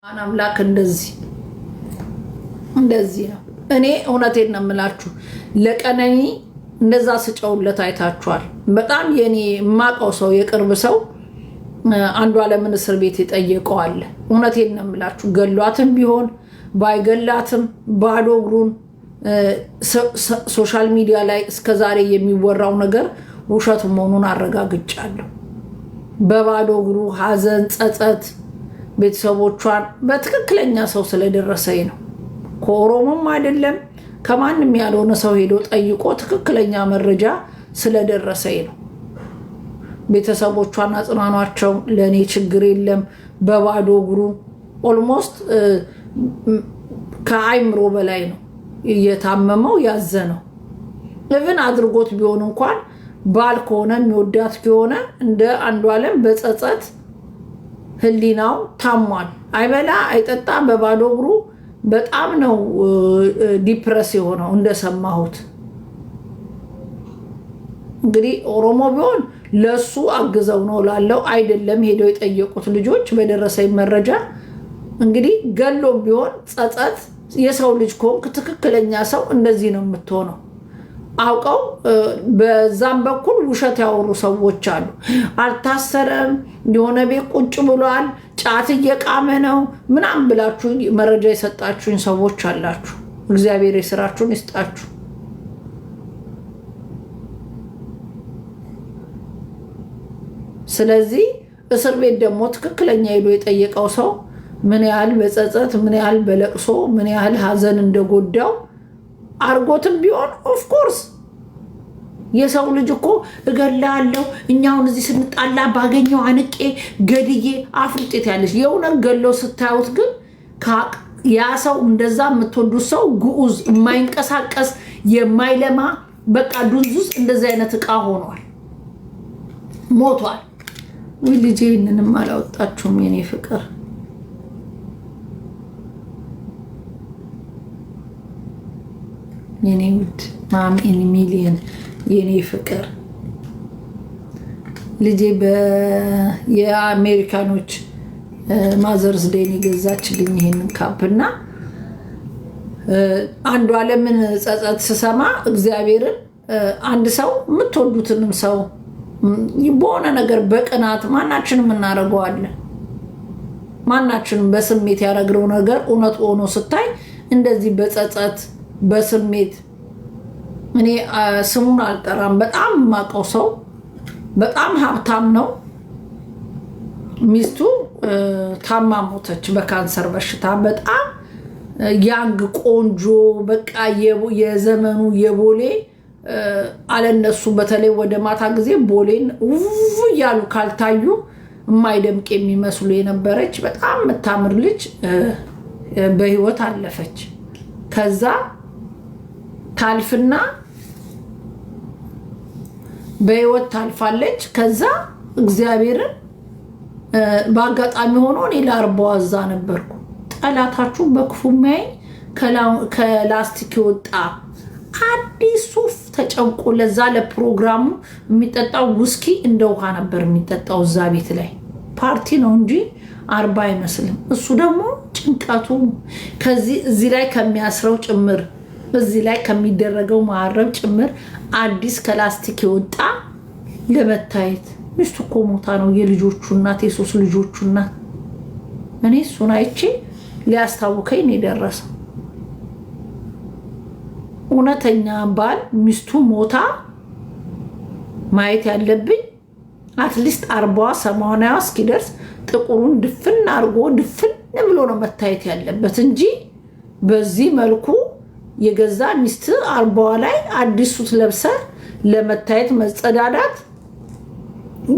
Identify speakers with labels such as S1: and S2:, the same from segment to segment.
S1: አምላክ እንደዚህ ነው። እኔ እውነቴን ነው የምላችሁ። ለቀነኒ እንደዛ ስጨውለት አይታችኋል። በጣም የኔ የማውቀው ሰው የቅርብ ሰው አንዷለምን እስር ቤት ይጠየቀዋል። እውነቴን ነው የምላችሁ። ገሏትም ቢሆን ባይገላትም ባዶ እግሩን ሶሻል ሚዲያ ላይ እስከዛሬ የሚወራው ነገር ውሸት መሆኑን አረጋግጫለሁ። በባዶ እግሩ ሀዘን፣ ጸጸት ቤተሰቦቿን በትክክለኛ ሰው ስለደረሰኝ ነው። ከኦሮሞም አይደለም ከማንም ያልሆነ ሰው ሄዶ ጠይቆ ትክክለኛ መረጃ ስለደረሰኝ ነው። ቤተሰቦቿን አጽናኗቸው፣ ለእኔ ችግር የለም። በባዶ እግሩ ኦልሞስት ከአይምሮ በላይ ነው እየታመመው ያዘነው። እብን አድርጎት ቢሆን እንኳን ባል ከሆነ የሚወዳት ከሆነ እንደ አንዷለም በጸጸት ህሊናው ታሟል። አይበላ አይጠጣ በባዶ እግሩ በጣም ነው ዲፕረስ የሆነው እንደሰማሁት። እንግዲህ ኦሮሞ ቢሆን ለሱ አግዘው ነው ላለው አይደለም ሄደው የጠየቁት ልጆች በደረሰኝ መረጃ እንግዲህ ገሎ ቢሆን ጸጸት የሰው ልጅ ከሆንክ ትክክለኛ ሰው እንደዚህ ነው የምትሆነው። አውቀው በዛም በኩል ውሸት ያወሩ ሰዎች አሉ። አልታሰረም፣ የሆነ ቤት ቁጭ ብሏል፣ ጫት እየቃመ ነው ምናምን ብላችሁ መረጃ የሰጣችሁኝ ሰዎች አላችሁ። እግዚአብሔር የስራችሁን ይስጣችሁ። ስለዚህ እስር ቤት ደግሞ ትክክለኛ ሄዶ የጠየቀው ሰው ምን ያህል በጸጸት ምን ያህል በለቅሶ ምን ያህል ሀዘን እንደጎዳው አርጎትም ቢሆን ኦፍኮርስ የሰው ልጅ እኮ እገላለሁ እኛውን እዚህ ስንጣላ ባገኘው አንቄ ገድዬ አፍርጤት ያለች የእውነት ገለው ስታዩት ግን ያ ሰው እንደዛ የምትወዱት ሰው ግዑዝ የማይንቀሳቀስ የማይለማ በቃ ዱንዙስ እንደዚህ አይነት እቃ ሆኗል፣ ሞቷል። ወይ ልጄ እንንም አላወጣችሁም የኔ ፍቅር የኔ ውድ ማም ኢን ሚሊየን የኔ ፍቅር ልጄ የአሜሪካኖች ማዘርስ ዴይ ገዛችልኝ ይሄንን ካፕና አንዷለምን ጸጸት ስሰማ እግዚአብሔርን አንድ ሰው የምትወዱትንም ሰው በሆነ ነገር በቅናት ማናችንም እናደርገዋለን። ማናችንም በስሜት ያደረግነው ነገር እውነት ሆኖ ስታይ እንደዚህ በጸጸት በስሜት እኔ ስሙን አልጠራም። በጣም የማውቀው ሰው በጣም ሀብታም ነው። ሚስቱ ታማ ሞተች በካንሰር በሽታ። በጣም ያንግ ቆንጆ በቃ የዘመኑ የቦሌ አለነሱ በተለይ ወደ ማታ ጊዜ ቦሌን ውፍ እያሉ ካልታዩ የማይደምቅ የሚመስሉ የነበረች በጣም የምታምር ልጅ በህይወት አለፈች። ከዛ ታልፍና በህይወት ታልፋለች። ከዛ እግዚአብሔርን በአጋጣሚ ሆኖ እኔ ለአርባዋ እዛ ነበርኩ። ጠላታችሁ በክፉ ሚያይ ከላስቲክ የወጣ አዲስ ሱፍ ተጨንቆ ለዛ ለፕሮግራሙ የሚጠጣው ውስኪ እንደ ውሃ ነበር የሚጠጣው። እዛ ቤት ላይ ፓርቲ ነው እንጂ አርባ አይመስልም። እሱ ደግሞ ጭንቀቱ ከዚህ እዚህ ላይ ከሚያስረው ጭምር እዚህ ላይ ከሚደረገው ማረብ ጭምር አዲስ ከላስቲክ የወጣ ለመታየት ሚስቱ እኮ ሞታ ነው። የልጆቹ እናት የሶስት ልጆቹ እናት። እኔ እሱን አይቼ ሊያስታውከኝ ነው የደረሰው። እውነተኛ ባል ሚስቱ ሞታ ማየት ያለብኝ አትሊስት 40-80 እስኪደርስ ጥቁሩን ድፍን አርጎ ድፍን ብሎ ነው መታየት ያለበት እንጂ በዚህ መልኩ የገዛ ሚስት 40 ላይ አዲስ ሱት ለብሰ ለመታየት መጸዳዳት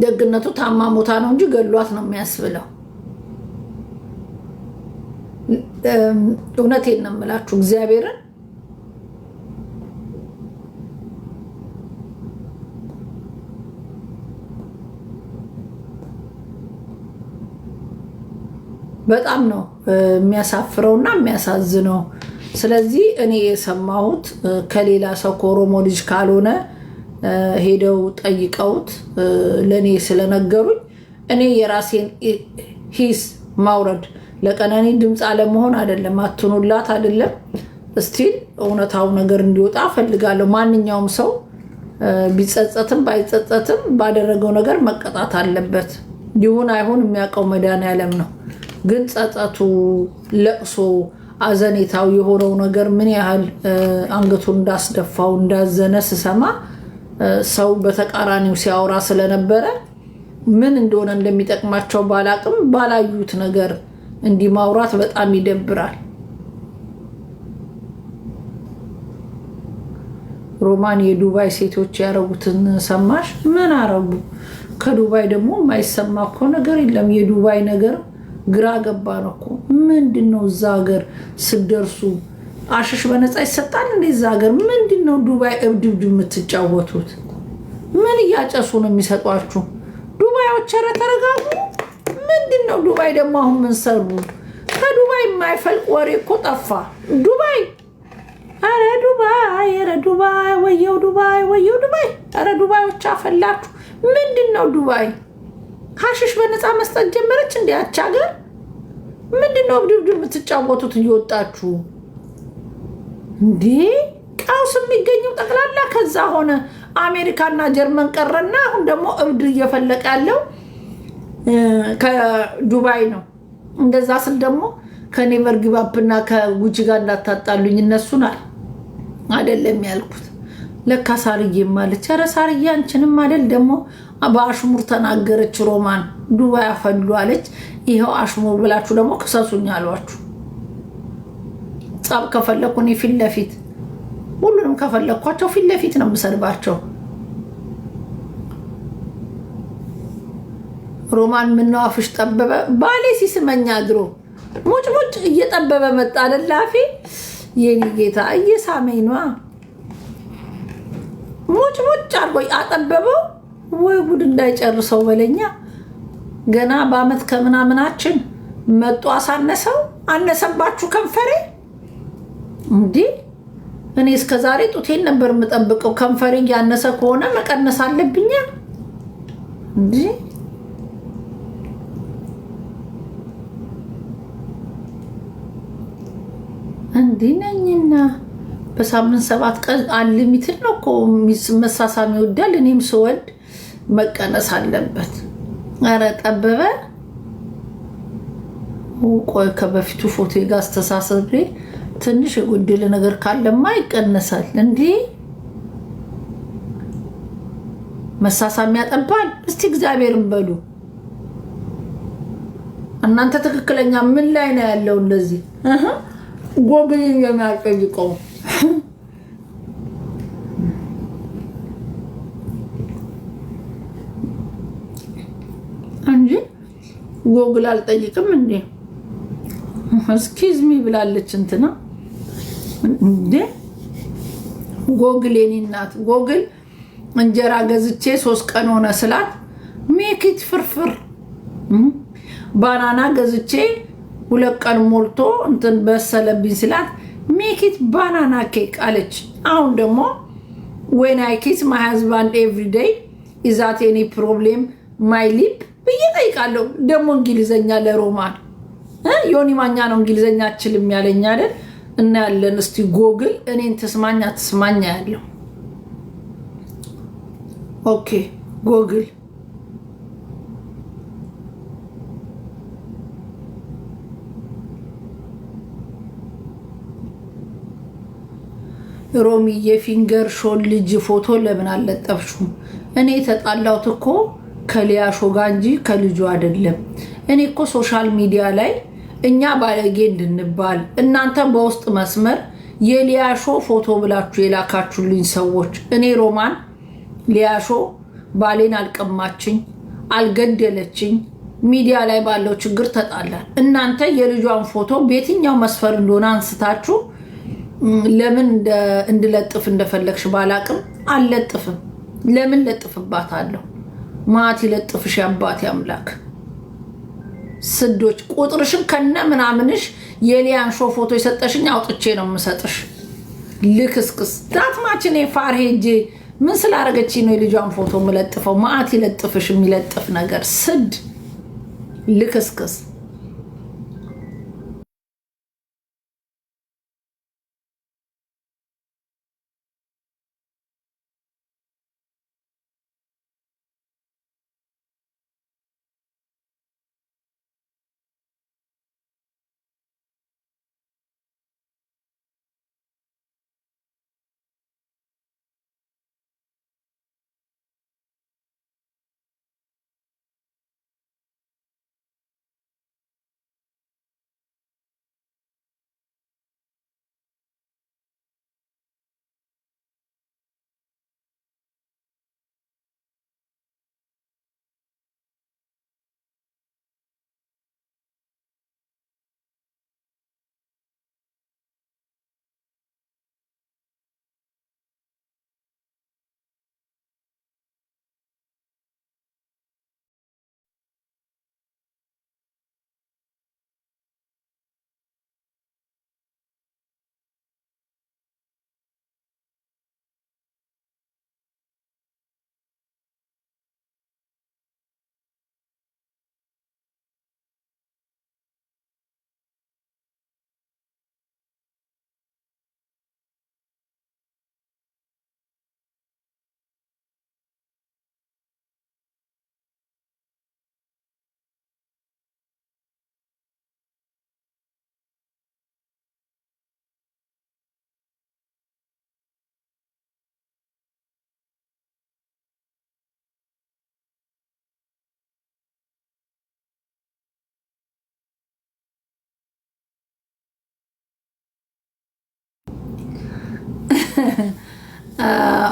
S1: ደግነቱ ታማ ሞታ ነው እንጂ ገሏት ነው የሚያስብለው። እውነቴን ነው የምላችሁ እግዚአብሔርን በጣም ነው የሚያሳፍረውና የሚያሳዝነው። ስለዚህ እኔ የሰማሁት ከሌላ ሰው ከኦሮሞ ልጅ ካልሆነ ሄደው ጠይቀውት ለኔ ስለነገሩኝ እኔ የራሴን ሂስ ማውረድ ለቀነኒ ድምፅ አለመሆን አይደለም፣ አትኑላት አይደለም። እስቲል እውነታው ነገር እንዲወጣ ፈልጋለሁ። ማንኛውም ሰው ቢጸጸትም ባይጸጸትም ባደረገው ነገር መቀጣት አለበት። ይሁን አይሁን የሚያውቀው መድኃኒዓለም ነው። ግን ጸጸቱ፣ ለቅሶ፣ አዘኔታው የሆነው ነገር ምን ያህል አንገቱን እንዳስደፋው እንዳዘነ ስሰማ ሰው በተቃራኒው ሲያወራ ስለነበረ ምን እንደሆነ እንደሚጠቅማቸው ባላቅም ባላዩት ነገር እንዲህ ማውራት በጣም ይደብራል። ሮማን የዱባይ ሴቶች ያረጉትን ሰማሽ? ምን አረጉ? ከዱባይ ደግሞ የማይሰማ እኮ ነገር የለም። የዱባይ ነገር ግራ ገባ ነው እኮ። ምንድነው እዛ ሀገር ስደርሱ አሽሽ በነፃ ይሰጣል እንዴ? እዛ ሀገር ምንድነው ዱባይ እብድብድ የምትጫወቱት? ምን እያጨሱ ነው የሚሰጧችሁ? ዱባዮች ኧረ ተረጋጉ። ምንድነው ዱባይ ደግሞ አሁን ምን ሰሩ? ከዱባይ የማይፈልቅ ወሬ እኮ ጠፋ። ዱባይ ኧረ ዱባይ ኧረ ዱባይ ወየው ዱባይ ወየው ዱባይ ኧረ ዱባዮች አፈላችሁ። ምንድነው ዱባይ ሀሽሽ በነፃ መስጠት ጀመረች እንዴ? ያች ሀገር ምንድነው እብድብድ የምትጫወቱት እየወጣችሁ እንዴ? ቀውስ የሚገኘው ጠቅላላ ከዛ ሆነ። አሜሪካና ጀርመን ቀረና አሁን ደግሞ እብድ እየፈለቀ ያለው ከዱባይ ነው። እንደዛ ስል ደግሞ ከኔቨር ጊቫፕና ከጉቺ ጋር እንዳታጣሉኝ እነሱን አይደለም ያልኩት። ለካ ሳርዬ ማለች። ኧረ ሳርዬ አንቺንም አይደል ደግሞ በአሽሙር ተናገረች። ሮማን ዱባይ አፈሉ አለች። ይኸው አሽሙር ብላችሁ ደግሞ ክሰሱኝ አሏችሁ። ጻብ ከፈለኩ እኔ ፊት ለፊት ሁሉንም ከፈለኳቸው ፊት ለፊት ነው የምሰድባቸው። ሮማን ምነው አፍሽ ጠበበ? ባሌ ሲስመኛ ድሮ ሙጭ ሙጭ እየጠበበ መጣ አለላፊ። የኔ ጌታ እየሳመኝ ነዋ። ሙጭ ሙጭ አርጎ አጠበበው። ወይ ጉድ እንዳይጨርሰው በለኛ። ገና በአመት ከምናምናችን መጡ አሳነሰው። አነሰባችሁ ከንፈሬ እንዴ? እኔ እስከዛሬ ጡቴን ነበር የምጠብቀው። ከንፈሬ ያነሰ ከሆነ መቀነስ አለብኛ እንዴ? እንዲህ ነኝና በሳምንት 7 ቀን አንሊሚትድ ነው እኮ መሳሳም ይወዳል። እኔም ስወድ መቀነስ አለበት። ኧረ ጠበበ። ቆይ ከበፊቱ ፎቶ ጋር አስተሳሰቤ ትንሽ የጎደለ ነገር ካለማ ይቀነሳል እንዴ? መሳሳም ያጠባል። እስቲ እግዚአብሔርን በሉ እናንተ ትክክለኛ ምን ላይ ነው ያለው? እንደዚህ ጎግል የሚያጠይቀው እንጂ ጎግል አልጠይቅም እንዴ? እስኪዝ ሚ ብላለች እንትና እንዴ። ጎግል የኔ እናት ጎግል እንጀራ ገዝቼ 3 ቀን ሆነ ስላት ሜኪት ፍርፍር፣ ባናና ገዝቼ 2 ቀን ሞልቶ እንትን በሰለብኝ ስላት ሜኪት ባናና ኬክ አለች። አሁን ደግሞ when I kiss my husband every day is that any problem my lip ብዬ ጠይቃለሁ። ደግሞ እንግሊዘኛ ለሮማን ዮኒ ማኛ ነው እንግሊዘኛ አችልም ያለኝ አይደል? እና ያለን እስቲ ጎግል እኔን ተስማኛ ተስማኛ ያለው ኦኬ ጎግል ሮሚ የፊንገር ሾል ልጅ ፎቶ ለምን አለጠፍሽው? እኔ ተጣላሁት እኮ ከሊያሾ ጋር እንጂ ከልጁ አይደለም። እኔ እኮ ሶሻል ሚዲያ ላይ እኛ ባለጌ እንድንባል እናንተ በውስጥ መስመር የሊያሾ ፎቶ ብላችሁ የላካችሁልኝ ሰዎች፣ እኔ ሮማን ሊያሾ ባሌን አልቀማችኝ፣ አልገደለችኝ፣ ሚዲያ ላይ ባለው ችግር ተጣላል። እናንተ የልጇን ፎቶ በየትኛው መስፈር እንደሆነ አንስታችሁ ለምን እንድለጥፍ እንደፈለግሽ ባላቅም አልለጥፍም። ለምን ለጥፍባታለሁ? ማት ይለጥፍሽ አባቴ አምላክ። ስዶች ቁጥርሽን ከነ ምናምንሽ የሊያን ሾ ፎቶ የሰጠሽኝ አውጥቼ ነው የምሰጥሽ። ልክስክስ ዳትማችን የፋር ሄጄ ምን ስላረገች ነው የልጇን ፎቶ የምለጥፈው? ማት ይለጥፍሽ የሚለጥፍ ነገር ስድ ልክስክስ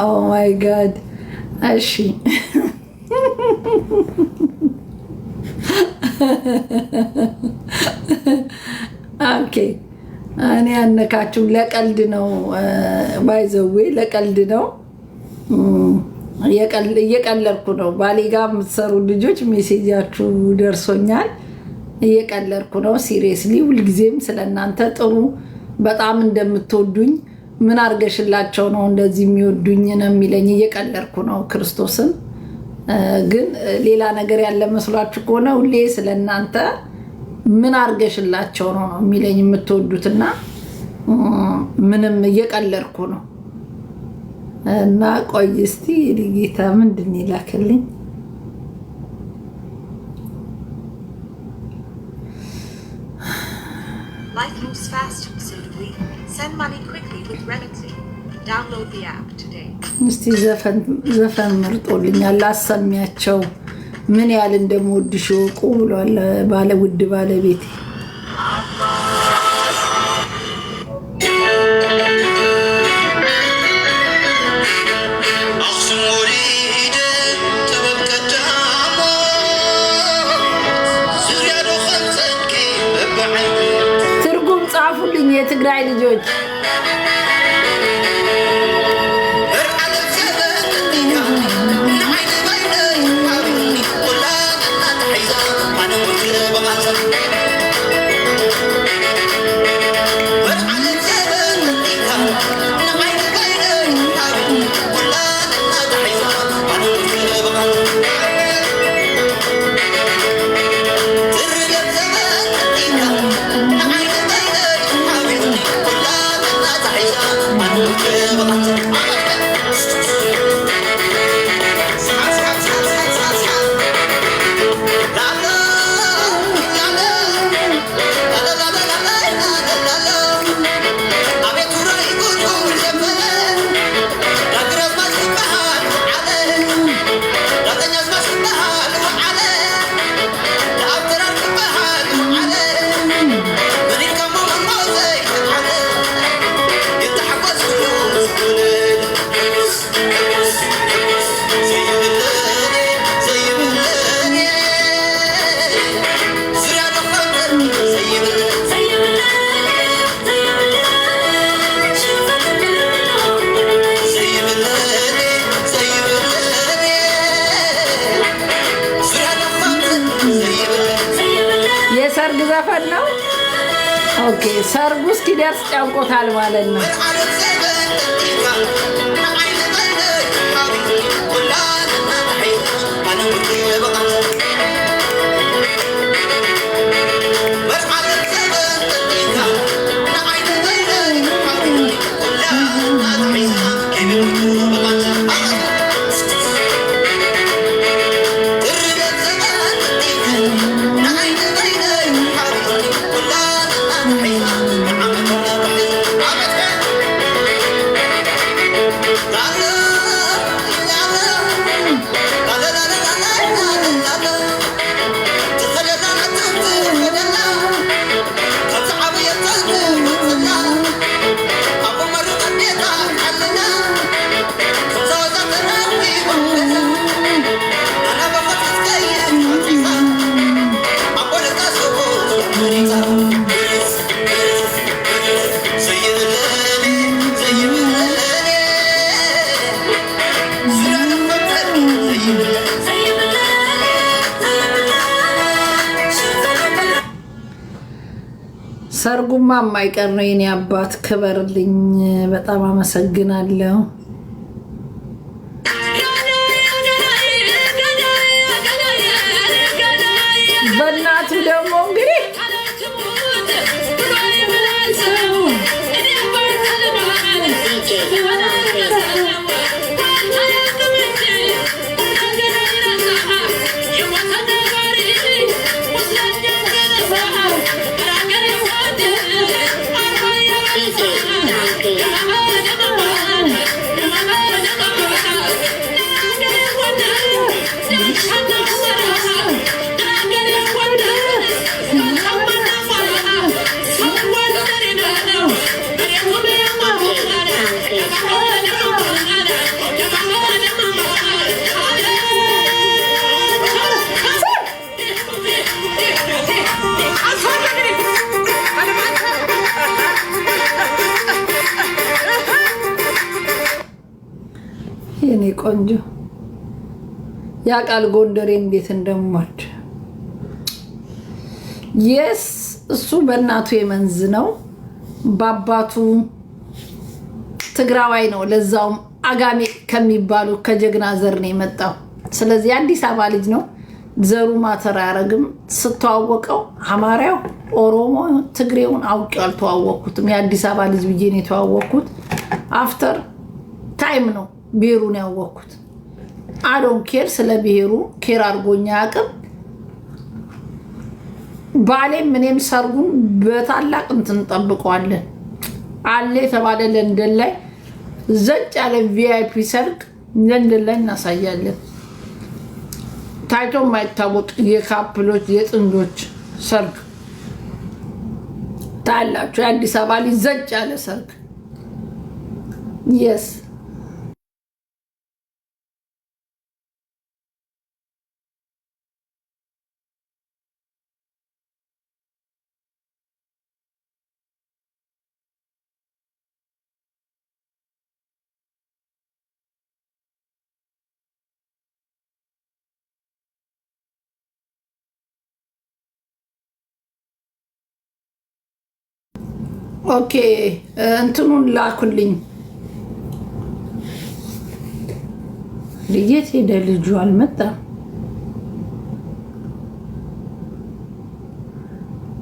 S1: ኦ ማይ ጋድ እሺ ኦኬ እኔ ያነካችሁ ለቀልድ ነው ባይዘዌ ለቀልድ ነው እየቀለድኩ ነው ባሌ ጋር የምትሰሩ ልጆች ሜሴጃችሁ ደርሶኛል እየቀለድኩ ነው ሲሪየስሊ ሁልጊዜም ስለናንተ ጥሩ በጣም እንደምትወዱኝ ምን አርገሽላቸው ነው እንደዚህ የሚወዱኝ ነው የሚለኝ እየቀለድኩ ነው ክርስቶስን ግን ሌላ ነገር ያለ መስሏችሁ ከሆነ ሁሌ ስለናንተ ምን አርገሽላቸው ነው የሚለኝ የምትወዱትና ምንም እየቀለድኩ ነው እና ቆይ እስቲ ጌታ ምንድን ይላክልኝ
S2: Life moves fast, simply. Send money quickly with Remitly. Download the app today.
S1: እስቲ ዘፈን መርጦልኛል ላሰሚያቸው ምን ያህል እንደምወድሽ ወቁ ብሏል ባለ ውድ ባለቤቴ ትርጉም ጻፉልኝ የትግራይ ልጆች የሰርግ ዘፈን ነው ኦኬ ሰርጉ እስኪደርስ ጫንቆታል ማለት ነው ሰርጉማ የማይቀር ነው የኔ አባት ክበርልኝ በጣም አመሰግናለሁ በእናቱ ደግሞ እንግዲህ ቆንጆ ያ ቃል ጎንደሬ እንዴት እንደምወድ የስ እሱ በእናቱ የመንዝ ነው በአባቱ ትግራዋይ ነው ለዛውም አጋሜ ከሚባሉ ከጀግና ዘር ነው የመጣው ስለዚህ አዲስ አበባ ልጅ ነው ዘሩ ማተር አያረግም ስተዋወቀው አማራው ኦሮሞ ትግሬውን አውቄው አልተዋወቅኩትም የአዲስ አበባ ልጅ ብዬ ነው የተዋወቅኩት አፍተር ታይም ነው ብሔሩን ያወቅኩት አዶን ኬር ስለ ብሔሩ ኬር አርጎኛ ያቅም ባሌ ምንም ሰርጉን በታላቅ እንትን ጠብቀዋለን አለ የተባለ ለንደን ላይ ዘጭ ያለ ቪአይፒ ሰርግ ለንደን ላይ እናሳያለን ታይቶ ማይታወቅ የካፕሎች የጥንዶች ሰርግ ታላችሁ የአዲስ አበባ ልጅ ዘጭ ያለ ሰርግ yes ኦኬ እንትኑን ላኩልኝ ልየት ሄደ ልጁ አልመጣም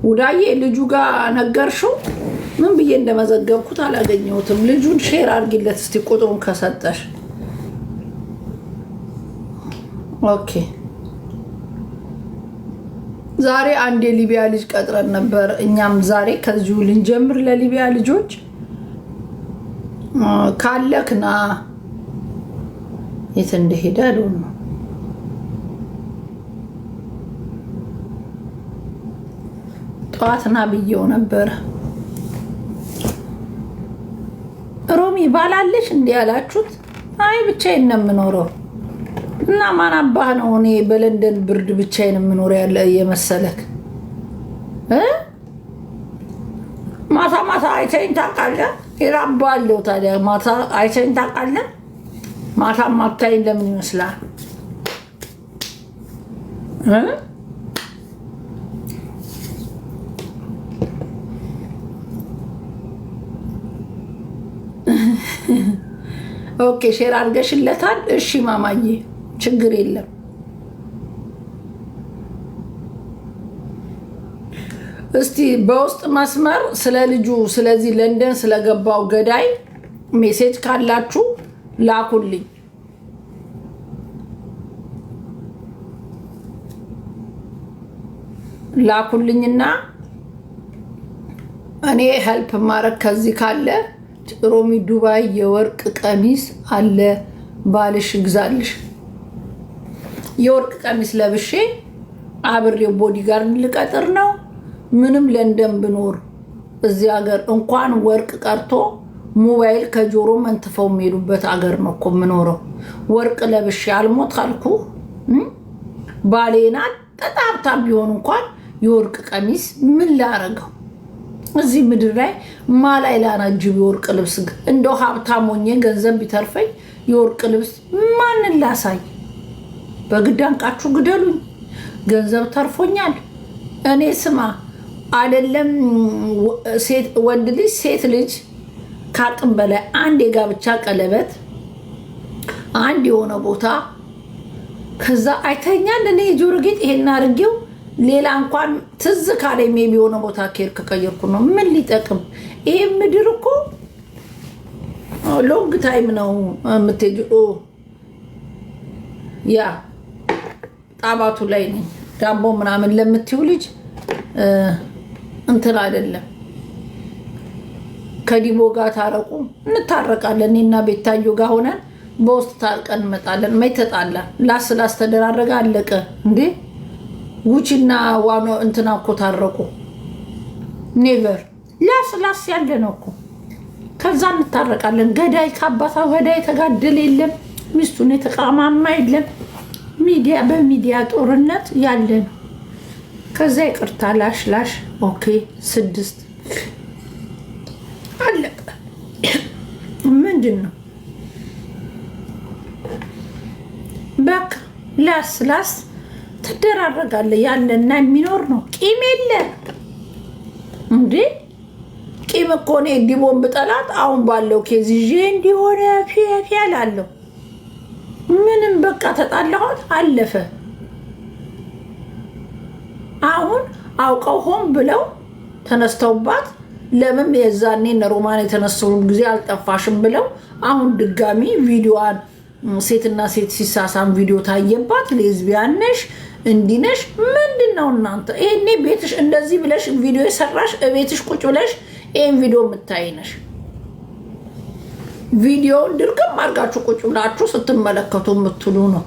S1: ወዳዬ ልጁ ጋር ነገርሽው ምን ብዬ እንደመዘገብኩት አላገኘሁትም ልጁን ሼር አድርጊለት እስቲ ቁጥሩን ከሰጠሽ ኦኬ ዛሬ አንድ የሊቢያ ልጅ ቀጥረን ነበር እኛም ዛሬ ከዚሁ ልንጀምር ለሊቢያ ልጆች ካለክና የት እንደሄደ አሉን ጧትና ብየው ነበር ሮሚ ባላለሽ እንዴ ያላችሁት አይ ብቻዬን ነው የምኖረው እና ማን አባህ ነው እኔ በለንደን ብርድ ብቻዬን የምኖር ያለ የመሰለክ ማታ ማታ አይተኝ ታውቃለህ ይራባለው ታዲያ ማታ አይተኝ ታውቃለህ ማታ ማታኝ ለምን ይመስላል ኦኬ ሼር አድርገሽለታል እሺ ማማዬ ችግር የለም እስቲ በውስጥ መስመር ስለ ልጁ ስለዚህ ለንደን ስለገባው ገዳይ ሜሴጅ ካላችሁ ላኩልኝ ላኩልኝና እኔ ሄልፕ ማረክ ከዚህ ካለ ሮሚ ዱባይ የወርቅ ቀሚስ አለ ባልሽ ግዛልሽ የወርቅ ቀሚስ ለብሼ አብሬው ቦዲጋርድ ልቀጥር ነው ምንም ለንደን ብኖር እዚህ ሀገር እንኳን ወርቅ ቀርቶ ሞባይል ከጆሮ መንትፈው የሚሄዱበት ሀገር ነው እኮ የምኖረው ወርቅ ለብሼ አልሞት አልኩ ባሌና ተጣብታ ቢሆን እንኳን የወርቅ ቀሚስ ምን ላረገው እዚህ ምድር ላይ ማላይ ላናጅብ የወርቅ ልብስ እንደው ሀብታም ሆኜ ገንዘብ ቢተርፈኝ የወርቅ ልብስ ማንን ላሳይ በግዳንቃችሁ ግደሉኝ ገንዘብ ተርፎኛል እኔ ስማ አይደለም ሴት ወንድ ልጅ ሴት ልጅ ካቅም በላይ አንድ የጋብቻ ቀለበት አንድ የሆነ ቦታ ከዛ አይተኛል እኔ ጆሮ ጌጥ ይሄን አርጌው ሌላ እንኳን ትዝ ካለ ሜቢ የሆነ ቦታ ኬር ከቀየርኩ ነው ምን ሊጠቅም ይሄ ምድር እኮ ሎንግ ታይም ነው የምትሄጂው ያ ጣባቱ ላይ ነኝ ዳቦ ምናምን ለምትይው ልጅ እንትን አይደለም ከዲቦ ጋር ታረቁ እንታረቃለን እኔና ቤታዮ ጋር ሆነን በውስጥ ታርቀን እንመጣለን ማይተጣላ ላስ ተደራረጋ አለቀ እንዴ ጉቺና ዋኖ እንትና እኮ ታረቁ ኔቨር ላስ ያለ ነው እኮ ከዛ እንታረቃለን ገዳይ ካባታ ገዳይ ተጋደለ የለም ሚስቱን የተቃማማ የለም ሚዲያ በሚዲያ ጦርነት ያለ ነው ከዛ ይቅርታ ላሽ ኦኬ 6 አለቀ ምንድነው በቃ ላስ ትደራረጋለህ። ያለና የሚኖር ነው። ቂም የለ እንዴ? ቂም እኮ እኔ ዲቦን ብጠላት አሁን ባለው ኬዝ ይዤ እንዲሆነ ፊያላለሁ። ምንም በቃ ተጣላሁት፣ አለፈ። አሁን አውቀው ሆን ብለው ተነስተውባት ለምን የዛኔ ሮማን የተነሳው ጊዜ አልጠፋሽም ብለው አሁን ድጋሚ ቪዲዮዋን ሴትና ሴት ሲሳሳም ቪዲዮ ታየባት። ሌዝቢያን ነሽ እንዲነሽ ምንድነው እናንተ? ይሄኔ ቤትሽ እንደዚህ ብለሽ ቪዲዮ የሰራሽ ቤትሽ ቁጭ ብለሽ ይሄን ቪዲዮ የምታይ ነሽ። ቪዲዮውን ድርግም አድርጋችሁ ቁጭ ብላችሁ ስትመለከቱ የምትሉ ነው።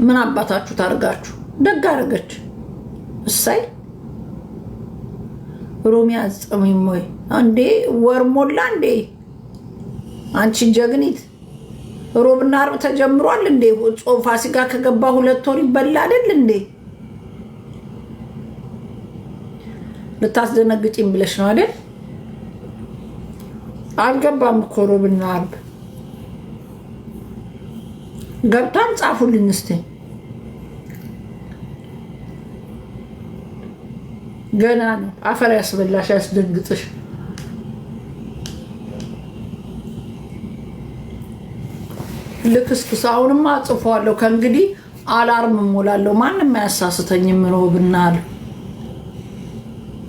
S1: ምን አባታችሁ ታርጋችሁ? ደግ አደረገች። እሳይ ሮሚ አጽሚም ወይ አንዴ ወርሞላ እንዴ አንቺ ጀግኒት። ሮብና ዓርብ ተጀምሯል እንዴ? ጾም ፋሲካ ከገባ 2 ወር ይበላል እንዴ? ልታስደነግጪኝ ብለሽ ነው አይደል? አልገባም እኮ ሮብና ዓርብ ገብታም ጻፉልኝ እስቲ። ገና ነው። አፈር ያስበላሽ ያስደንግጥሽ። ልክስክስ አሁንማ ጽፏለሁ። ከእንግዲህ አላርም እሞላለሁ። ማንም አያሳስተኝም። ሮብና ዓርብ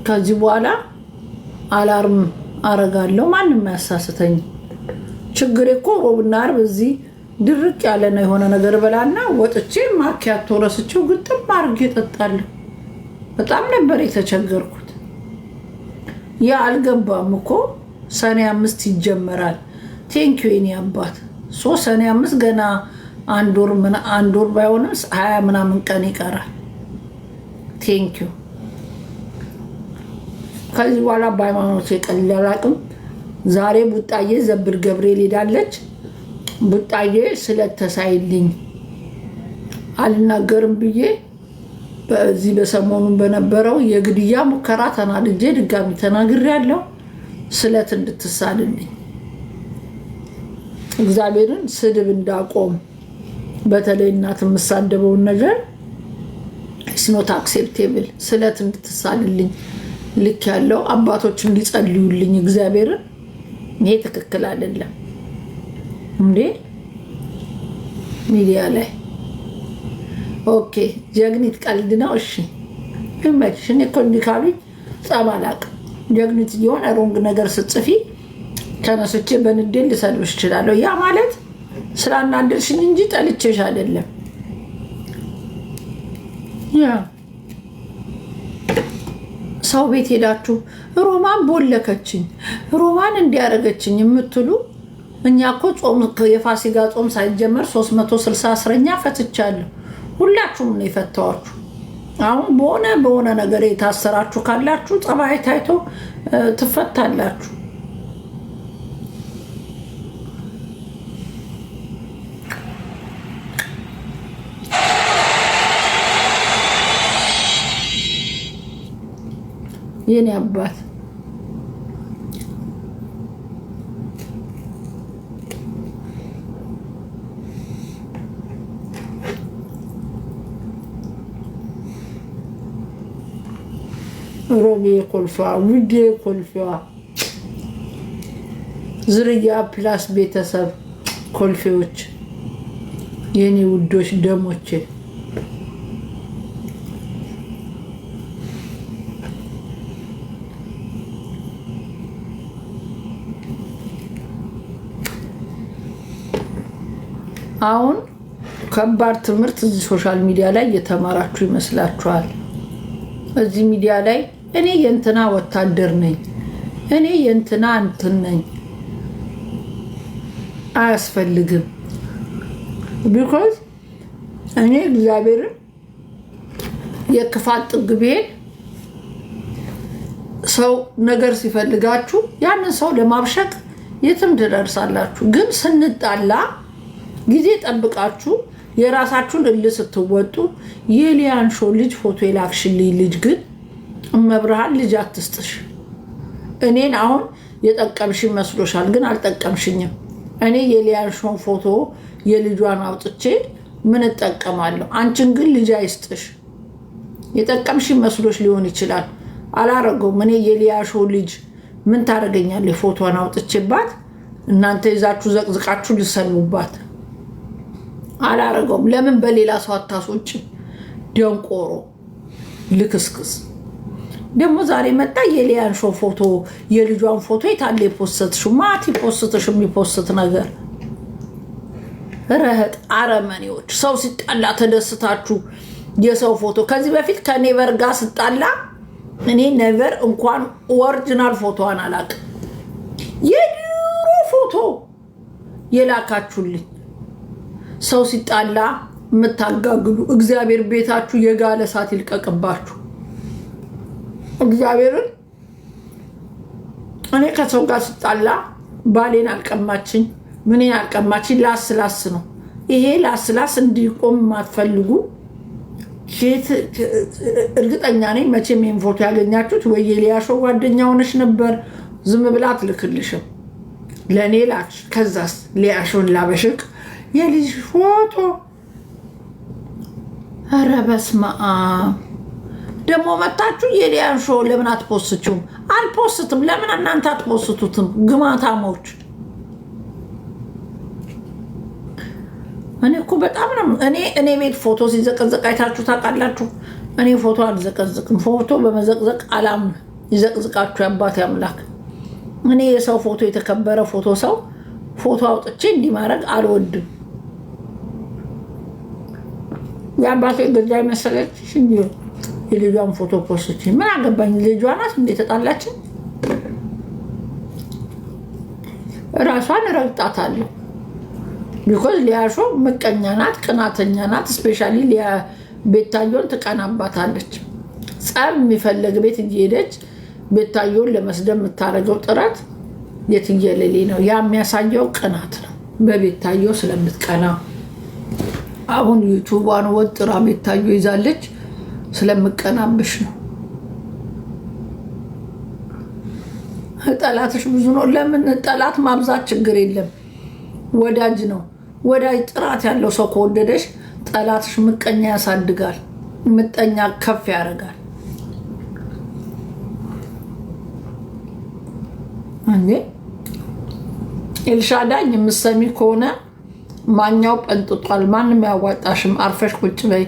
S1: ከዚህ በኋላ አላርም አረጋለሁ። ማንም አያሳስተኝም። ችግሬ እኮ ሮብና ዓርብ እዚህ ድርቅ ያለ ነው። የሆነ ነገር በላና ወጥቼ ማኪያቶ ረስቼው ግጥም አድርጌ እጠጣለሁ። በጣም ነበር የተቸገርኩት። ያ አልገባም እኮ ሰኔ 5 ይጀመራል። ቴንኪው የኔ አባት። ሰኔ 5 ገና አንድ ወር ባይሆንም 20 ምናምን ቀን ይቀራል። ቴንኪው። ከዚህ በኋላ በሃይማኖት የቀልል አቅም። ዛሬ ቡጣዬ ዘብር ገብርኤል ሄዳለች። ቡጣዬ ስለተሳይልኝ አልናገርም ብዬ በዚህ በሰሞኑን በነበረው የግድያ ሙከራ ተናድጄ ድጋሚ ተናግሬያለሁ። ስለት እንድትሳልልኝ እግዚአብሔርን ስድብ እንዳቆም፣ በተለይ እናት የምሳደበውን ነገር ስኖት አክሴፕቴብል ስለት እንድትሳልልኝ ልክ ያለው አባቶች እንዲጸልዩልኝ እግዚአብሔርን። ይሄ ትክክል አይደለም እንዴ ሚዲያ ላይ። ኦኬ ጀግኒት ቀልድ ነው። እሺ ይመችሽ። እኔ እኮ እንዲህ ካሉኝ ጸብ አላውቅም። ጀግኒት የሆነ ሮንግ ነገር ስትጽፊ ተነስቼ በንዴት ልሰድብሽ እችላለሁ። ያ ማለት ስላናደድሽኝ እንጂ ጠልቼሽ አይደለም። ያ ሰው ቤት ሄዳችሁ ሮማን ቦለከችኝ፣ ሮማን እንዲያረገችኝ የምትሉ እኛ እኮ ጾም የፋሲካ ጾም ሳይጀመር 360 እስረኛ ፈትቻለሁ። ሁላችሁም ነው የፈታዋችሁ። አሁን በሆነ ነገር የታሰራችሁ ካላችሁ ጸባይ ታይቶ ትፈታላችሁ። የኔ አባት ሮቤ ኮልፋ ውዴ ኮልፋ ዝርያ ፕላስ ቤተሰብ ኮልፌዎች የኔ ውዶች ደሞቼ አሁን ከባድ ትምህርት እዚህ ሶሻል ሚዲያ ላይ እየተማራችሁ ይመስላችኋል። እዚህ ሚዲያ ላይ እኔ የእንትና ወታደር ነኝ፣ እኔ የእንትና እንትን ነኝ። አያስፈልግም። ቢኮዝ እኔ እግዚአብሔርን የክፋት ጥግ ብሄድ ሰው ነገር ሲፈልጋችሁ ያንን ሰው ለማብሸቅ የትም ትደርሳላችሁ። ግን ስንጣላ ጊዜ ጠብቃችሁ የራሳችሁን እልህ ስትወጡ የሊያን ሾው ልጅ ፎቶ የላክሽልኝ ልጅ ግን እመብርሃን ልጅ አትስጥሽ። እኔን አሁን የጠቀምሽኝ መስሎሻል፣ ግን አልጠቀምሽኝም። እኔ የሊያን ሾው ፎቶ የልጇን አውጥቼ ምን እጠቀማለሁ? አንቺን ግን ልጅ አይስጥሽ። የጠቀምሽ መስሎሽ ሊሆን ይችላል። አላረገውም። እኔ የሊያሾ ልጅ ምን ታደርገኛለች? ፎቶን አውጥቼባት እናንተ ይዛችሁ ዘቅዝቃችሁ ልሰልሙባት። አላረገውም። ለምን በሌላ ሰው አታስወጭ? ደንቆሮ ልክስክስ። ደግሞ ዛሬ መጣ የሊያን ሾ ፎቶ የልጇን ፎቶ የታለ የፖስትሽው? ማቲ ፖስትሽ የሚፖስት ነገር ረህጥ አረመኔዎች። ሰው ሲጣላ ተደስታችሁ የሰው ፎቶ። ከዚህ በፊት ከኔቨር ጋር ስጣላ እኔ ኔቨር እንኳን ኦሪጂናል ፎቶዋን አላውቅም። የድሮ ፎቶ የላካችሁልኝ ሰው ሲጣላ የምታጋግሉ እግዚአብሔር ቤታችሁ የጋለ እሳት ይልቀቅባችሁ። እግዚአብሔርን እኔ ከሰው ጋር ስጣላ ባሌን አልቀማችኝ፣ ምንን አልቀማችኝ። ላስላስ ነው ይሄ። ላስላስ እንዲቆም የማትፈልጉ እርግጠኛ ነኝ መቼም ይሄን ፎቶ ያገኛችሁት ወይ የሊያሾ ጓደኛ ሆነሽ ነበር። ዝም ብላ አትልክልሽም፣ ለእኔ ላክሽ። ከዛስ ሊያሾን ላበሽቅ የልጅ ፎቶ። ኧረ በስመ አብ። ደግሞ መታችሁ የሊያን ሾ ለምን አትፖስቱም? አልፖስትም። ለምን እናንተ አትፖስቱትም? ግማታሞች። እኔ እኮ በጣም ነው እኔ ቤት ፎቶ ሲዘቀዘቅ አይታችሁ ታውቃላችሁ? እኔ ፎቶ አልዘቀዝቅም። ፎቶ በመዘቅዘቅ አላም ይዘቅዝቃችሁ ያባት ያምላክ። እኔ የሰው ፎቶ የተከበረ ፎቶ ሰው ፎቶ አውጥቼ እንዲማረግ አልወድም። የአባቴ ገዳይ መሰለች እንጂ የልጇን ፎቶ ፖስት ምን አገባኝ? ልጇ ናት እንዴ ተጣላችን? ራሷን ረግጣታለሁ። ቢኮዝ ሊያሾ ምቀኛ ናት፣ ቅናተኛ ናት። ስፔሻሊ ቤታዮን ትቀናባታለች። ጸብ የሚፈለግ ቤት እየሄደች ቤታዮን ለመስደብ የምታደርገው ጥረት የትየለሌ ነው። ያ የሚያሳየው ቅናት ነው። በቤታዮ ስለምትቀና አሁን ዩቱቧን ወጥራ ቤታዮ ይዛለች። ስለምቀናብሽ ነው። ጠላትሽ ብዙ ነው። ለምን ጠላት ማብዛት ችግር የለም፣ ወዳጅ ነው። ወዳጅ ጥራት ያለው ሰው ከወደደሽ ጠላትሽ ምቀኛ ያሳድጋል፣ ምቀኛ ከፍ ያደርጋል። እንዴ ኤልሻዳኝ የምትሰሚ ከሆነ ማኛው ጠንጥጧል። ማንም ያዋጣሽም፣ አርፈሽ ቁጭ በይ።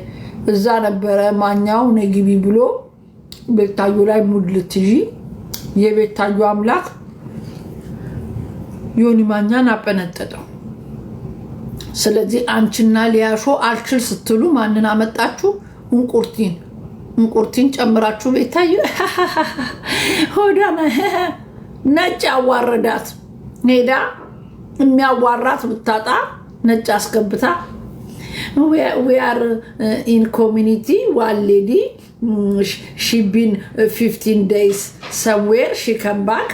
S1: እዛ ነበረ ማኛው ነግቢ ብሎ ቤታዮ ላይ ሙድ ልትይዢ። የቤታዮ አምላክ ዮኒ ማኛን አጠነጠጠው። ስለዚህ አንቺና ሊያሾ አልችል ስትሉ ማንን አመጣችሁ? እንቁርቲን ጨምራችሁ ቤታዮ ሆዳና ነጭ አዋረዳት። ሄዳ የሚያዋራት ብታጣ ነጭ አስገብታ we are in community. One lady, she been 15 days somewhere, she come back,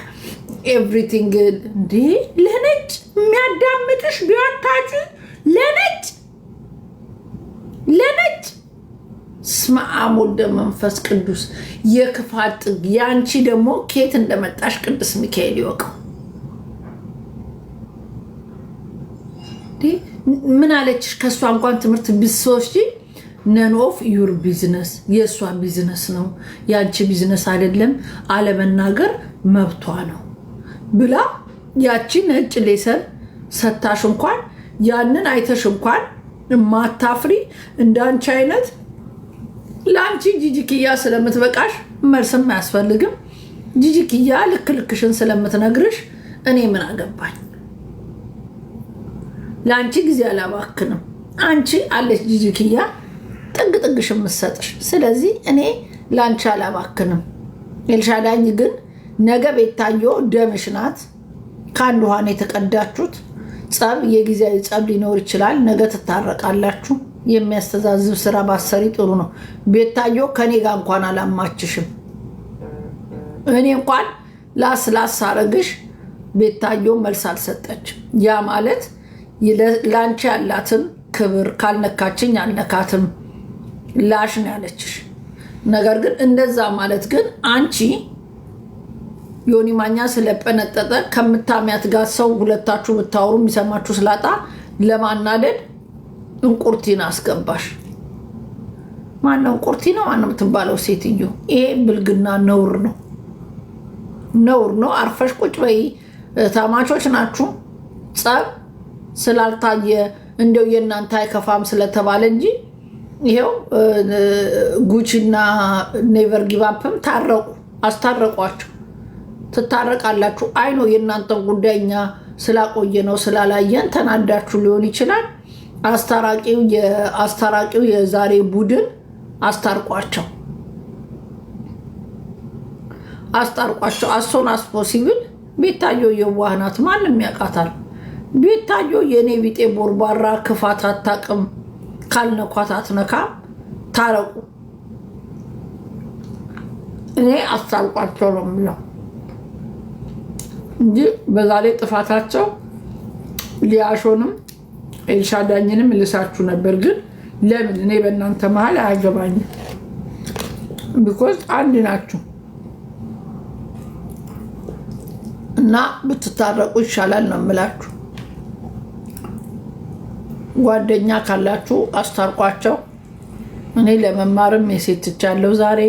S1: everything good. ለነጭ የሚያዳምጥሽ ቢያታችሁ ለነጭ ስመ አብ ወልደ መንፈስ ቅዱስ የክፋት ጥግ። ያንቺ ደግሞ ኬት እንደመጣሽ ቅዱስ ሚካኤል ይወቀው። ምን አለችሽ? ከሷ እንኳን ትምህርት ቢሶስጂ ነን ኦፍ ዩር ቢዝነስ፣ የእሷ ቢዝነስ ነው ያንቺ ቢዝነስ አይደለም፣ አለመናገር መብቷ ነው ብላ ያቺ ነጭ ሌሰን ሰታሽ እንኳን ያንን አይተሽ እንኳን ማታፍሪ እንዳንቺ አይነት ለአንቺ ጂጂክያ ስለምትበቃሽ መልስም አያስፈልግም። ጂጂክያ ልክልክሽን ስለምትነግርሽ እኔ ምን አገባኝ? ለአንቺ ጊዜ አላባክንም። አንቺ አለች ጂጂክያ ጥግ ጥግሽ የምትሰጥሽ። ስለዚህ እኔ ለአንቺ አላባክንም። ኤልሻዳኝ ግን ነገ ቤታዮ ደምሽ ናት። ከአንድ ውሃን የተቀዳችሁት ጸብ የጊዜያዊ ጸብ ሊኖር ይችላል። ነገ ትታረቃላችሁ። የሚያስተዛዝብ ስራ ባሰሪ ጥሩ ነው። ቤታዮ ከኔ ጋር እንኳን አላማችሽም። እኔ እንኳን ላስ አረግሽ ቤታዮ መልስ አልሰጠች። ያ ማለት ላንቺ ያላትን ክብር ካልነካችኝ አልነካትም ላሽ ነው ያለችሽ። ነገር ግን እንደዛ ማለት ግን አንቺ ዮኒ ማኛ ስለጠነጠጠ ከምታሚያት ጋር ሰው ሁለታችሁ ብታወሩ የሚሰማችሁ ስላጣ ለማናደድ እንቁርቲን አስገባሽ። ማነው እንቁርቲ ነው ማነው የምትባለው ሴትዮ? ይሄ ብልግና ነውር ነው፣ ነውር ነው። አርፈሽ ቁጭ በይ። ታማቾች ናችሁ። ጸብ ስላልታየ እንደው የእናንተ አይከፋም ስለተባለ እንጂ ይሄው ጉቺና ኔቨር ጊቫፕም ታረቁ፣ አስታረቋቸው። ትታረቃላችሁ። አይኖ የእናንተን ጉዳይኛ ስላቆየ ነው ስላላየን ተናዳችሁ ሊሆን ይችላል። አስታራቂው የዛሬ ቡድን አስታርቋቸው፣ አስታርቋቸው። አሶን አስፖሲብል ቤታዮ የዋህ ናት፣ ማንም ያውቃታል። ቤታዮ የኔ ቢጤ ቦርባራ ክፋት አታውቅም። ካልነኳት አትነካም። ታረቁ። እኔ አስታርቋቸው ነው የምለው እንጂ በዛ ላይ ጥፋታቸው ሊያሾንም ኤልሻዳኝንም ልሳችሁ ነበር። ግን ለምን እኔ በእናንተ መሀል አያገባኝም። ቢኮዝ አንድ ናችሁ እና ብትታረቁ ይሻላል ነው የምላችሁ። ጓደኛ ካላችሁ አስታርቋቸው። እኔ ለመማርም የሴት ትቻለሁ ዛሬ።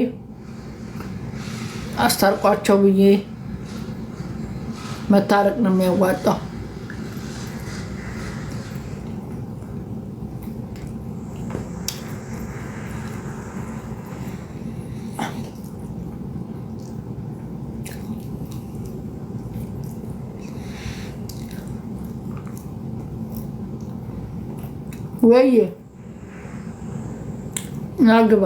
S1: አስታርቋቸው ብዬ መታረቅ ነው የሚያዋጣው። ወይ ናግባ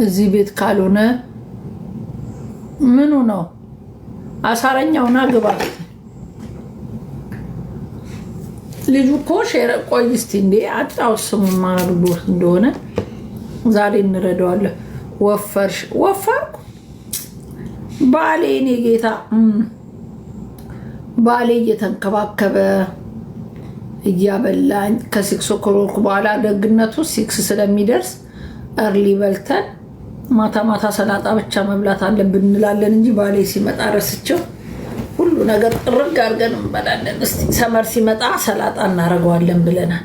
S1: እዚህ ቤት ካልሆነ ምኑ ነው? አሳረኛው ናግባ። ልጁ እኮ ቆይ እስቲ እንዴ አጣው ስሙ ማርቦት እንደሆነ ዛሬ እንረዳዋለን። ወፈርኩ ባሌ እኔ ጌታ ባሌ እየተንከባከበ እያበላኝ ከሲክስ ኦክሎክ በኋላ ደግነቱ ሲክስ ስለሚደርስ እርሊ በልተን ማታ ማታ ሰላጣ ብቻ መብላት አለብን እንላለን እንጂ ባሌ ሲመጣ ረስቸው ሁሉ ነገር ጥርግ አድርገን እንበላለን። እስቲ ሰመር ሲመጣ ሰላጣ እናደርገዋለን ብለናል።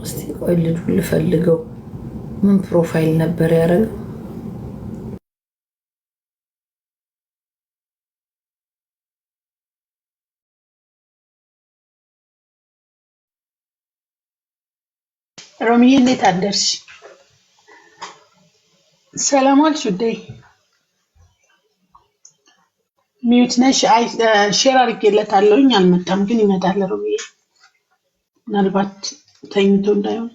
S1: እስቲ ቆይ ልጁን ልፈልገው። ምን ፕሮፋይል ነበር ያደረገው?
S3: ሮሚዬ እንዴት አደርሽ? ሰላም ዋልሽ ውዴ። ሚዩት ነሽ? አይ ሼር አድርጌለታለሁኝ አልመጣም፣ ግን ይመጣል። ሮሚዬ ምናልባት ተኝቶ እንዳይሆን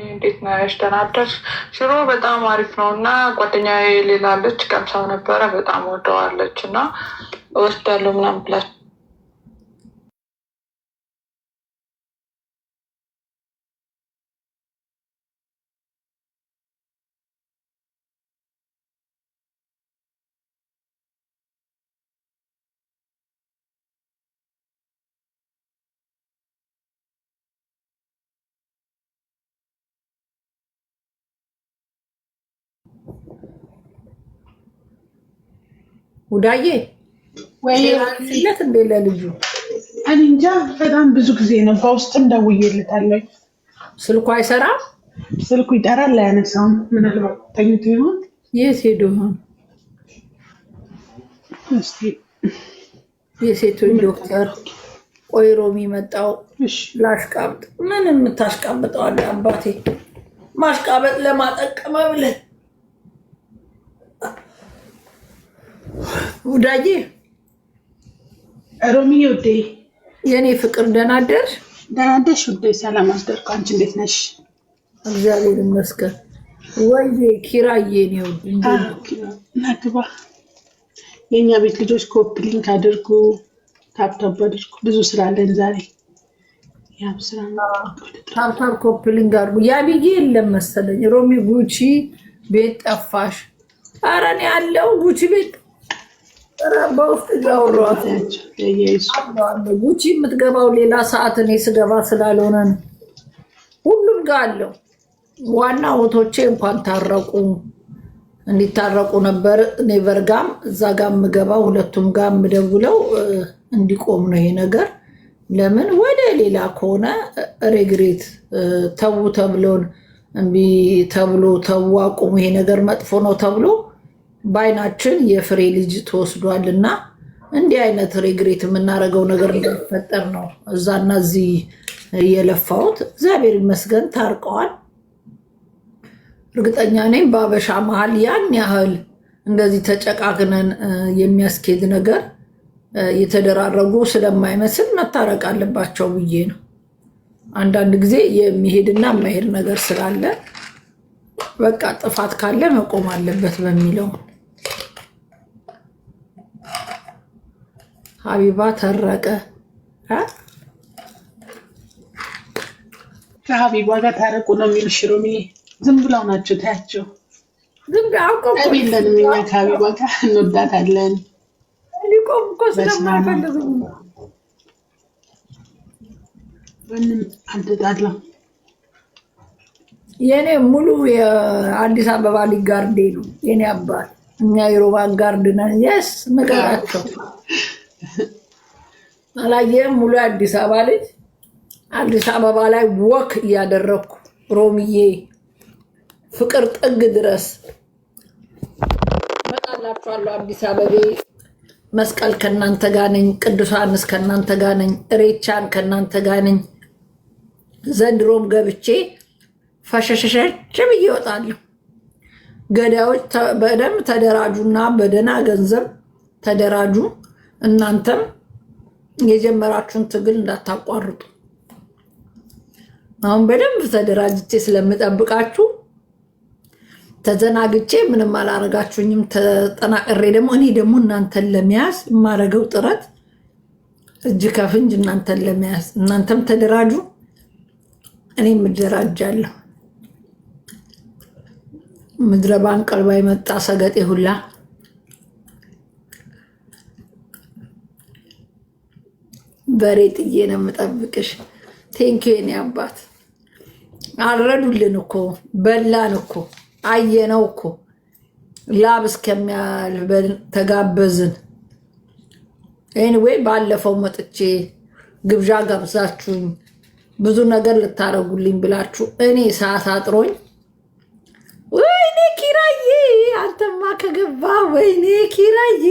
S4: እንዴት ነሽ? ደህና አደርሽ? ሽሮ በጣም አሪፍ ነው እና ጓደኛዬ ሌላ አለች ቀምሳው ነበረ በጣም ወደዋለች እና እወስዳለሁ ምናምን ብላች
S1: ውዳዬ
S3: ወይ
S1: ሲለት እንደ ለልጁ
S3: እኔ እንጃ በጣም ብዙ ጊዜ ነው። በውስጥም ደውዬለታለሁ።
S1: ስልኩ አይሰራም።
S3: ስልኩ ይጠራል አያነሳውም። ምናልባት ተኝቶ ይሆን?
S1: የት ሄዶ ይሆን?
S3: እስቲ
S1: የሴቶች ዶክተር ቆይ ሮሚ መጣው።
S3: እሺ
S1: ላሽቃብጥ። ምን የምታሽቃብጠው አለ አባቴ? ማሽቃበጥ ለማጠቀመ ብለህ ውዳዬ
S3: ሮሚዬ ውዴ
S1: የኔ ፍቅር ደህና አደርሽ?
S3: ደህና አደርሽ ውዴ? ሰላም አስደርኩ። አንቺ እንዴት ነሽ?
S1: እግዚአብሔር ይመስገን። ወይዬ ኪራዬ ነው
S3: ናግባ። የእኛ ቤት ልጆች ኮፒ ሊንክ አድርጉ፣ ታፕታፕ አድርጉ። ብዙ ስራ አለን ዛሬ።
S1: ታብታብ ኮፕሊንግ አድርጉ። ያብዬ የለም መሰለኝ። ሮሚ ጉቺ ቤት ጠፋሽ? ኧረ እኔ ያለው ጉቺ ቤት በውስጥ እያወራኋት ጉቺ የምትገባው ሌላ ሰዓት እኔ ስገባ ስላልሆነ ነው። ሁሉም ጋር አለው። ዋና ወቶቼ እንኳን ታረቁ እንዲታረቁ ነበር። ኔቨር ጋም እዛ ጋር የምገባው ሁለቱም ጋር የምደውለው እንዲቆም ነው ይሄ ነገር። ለምን ወደ ሌላ ከሆነ ሬግሬት ተዉ ተብሎን እምቢ ተብሎ ተዉ አቁሙ ይሄ ነገር መጥፎ ነው ተብሎ በአይናችን የፍሬ ልጅ ተወስዷልና እንዲህ አይነት ሬግሬት የምናደርገው ነገር እንዳይፈጠር ነው እዛና እዚህ የለፋሁት። እግዚአብሔር ይመስገን ታርቀዋል። እርግጠኛ ነኝ በአበሻ መሀል ያን ያህል እንደዚህ ተጨቃቅነን የሚያስኬድ ነገር የተደራረጉ ስለማይመስል መታረቅ አለባቸው ብዬ ነው። አንዳንድ ጊዜ የሚሄድና የማይሄድ ነገር ስላለ በቃ ጥፋት ካለ መቆም አለበት በሚለው ሀቢባ ተረቀ
S3: ከሀቢባ ጋር ታረቁ ነው የሚል ሽሮሚ ዝም ብለው ናቸው። ታያቸው
S1: ዝም አውቀው
S3: የለንም እኛ ከሀቢባ ጋር እንወዳታለን።
S1: ሊቆም እኮ ስለማይፈልግ
S3: ምንም አልተጣላም።
S1: የኔ ሙሉ የአዲስ አበባ ልጅ ጋርዴ ነው የኔ አባት። እኛ የሮባን ጋርድ ነን። የስ ንገራቸው አላየም። ሙሉ የአዲስ አበባ ልጅ አዲስ አበባ ላይ ወክ እያደረግኩ ሮሚዬ ፍቅር ጥግ ድረስ መጣላችኋለሁ። አዲስ አበቤ መስቀል ከእናንተ ጋር ነኝ። ቅዱሳንስ ከእናንተ ጋር ነኝ። እሬቻን ከእናንተ ጋር ነኝ። ዘንድሮም ገብቼ ፈሸሸሸች ብዬ እወጣለሁ። ገዳዮች በደንብ ተደራጁና በደህና ገንዘብ ተደራጁ። እናንተም የጀመራችሁን ትግል እንዳታቋርጡ። አሁን በደንብ ተደራጅቼ ስለምጠብቃችሁ ተዘናግቼ ምንም አላረጋችሁኝም። ተጠናቀሬ ደግሞ እኔ ደግሞ እናንተን ለመያዝ የማረገው ጥረት እጅ ከፍንጅ እናንተን ለመያዝ። እናንተም ተደራጁ፣ እኔም እደራጃለሁ። ምድረ ባንቀልባ የመጣ ሰገጤ ሁላ በሬ ጥዬ ነው የምጠብቅሽ። ቴንኪው የኔ አባት። አልረዱልን እኮ በላን እኮ አየነው እኮ ላብ እስከሚያልበን ተጋበዝን። ኤኒዌይ ባለፈው መጥቼ ግብዣ ጋብዛችሁኝ ብዙ ነገር ልታረጉልኝ ብላችሁ እኔ ሰዓት አጥሮኝ ወይኔ ኪራዬ አንተማ ከገባ ወይኔ ኪራዬ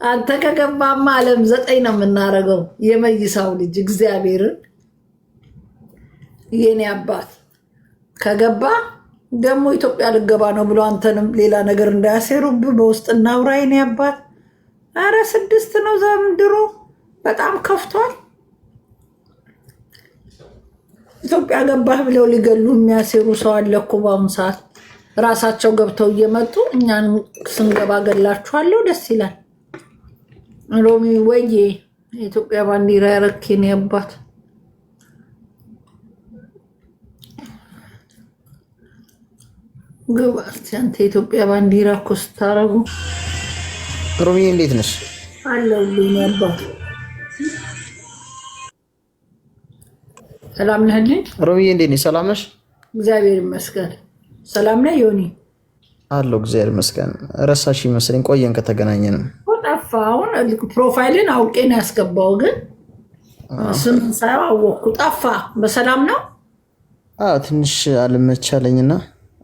S1: አንተ ከገባማ ዓለም 9 ነው የምናረገው። የመይሳው ልጅ እግዚአብሔርን የኔ አባት ከገባ ደግሞ ኢትዮጵያ ልገባ ነው ብሎ አንተንም ሌላ ነገር እንዳያሴሩብ በውስጥ እናውራ። የኔ አባት አረ 6 ነው ዘንድሮ በጣም ከፍቷል። ኢትዮጵያ ገባህ ብለው ሊገሉ የሚያሴሩ ሰው አለ እኮ በአሁኑ ሰዓት። ራሳቸው ገብተው እየመጡ እኛን ስንገባ ገላችኋለሁ። ደስ ይላል። ሮሚ ወዬ የኢትዮጵያ ባንዲራ ያረኬን ያባት ግባት አንተ የኢትዮጵያ ባንዲራ እኮ ስታረጉ።
S5: ሮሚ እንዴት ነሽ?
S1: አለሁልኝ ያባት። ሰላም ነህልኝ?
S5: ሮሚ እንዴት ነሽ? ሰላም ነሽ?
S1: እግዚአብሔር ይመስገን። ሰላም ነህ ዮኒ?
S5: አለሁ እግዚአብሔር ይመስገን። ረሳሽ ይመስለኝ ቆየን ከተገናኘንም።
S1: ጠፋ። አሁን ፕሮፋይልን አውቄ ነው ያስገባው፣ ግን ስምን ሳይሆን አወቅኩ። ጠፋ። በሰላም ነው?
S5: ትንሽ አልመቻለኝና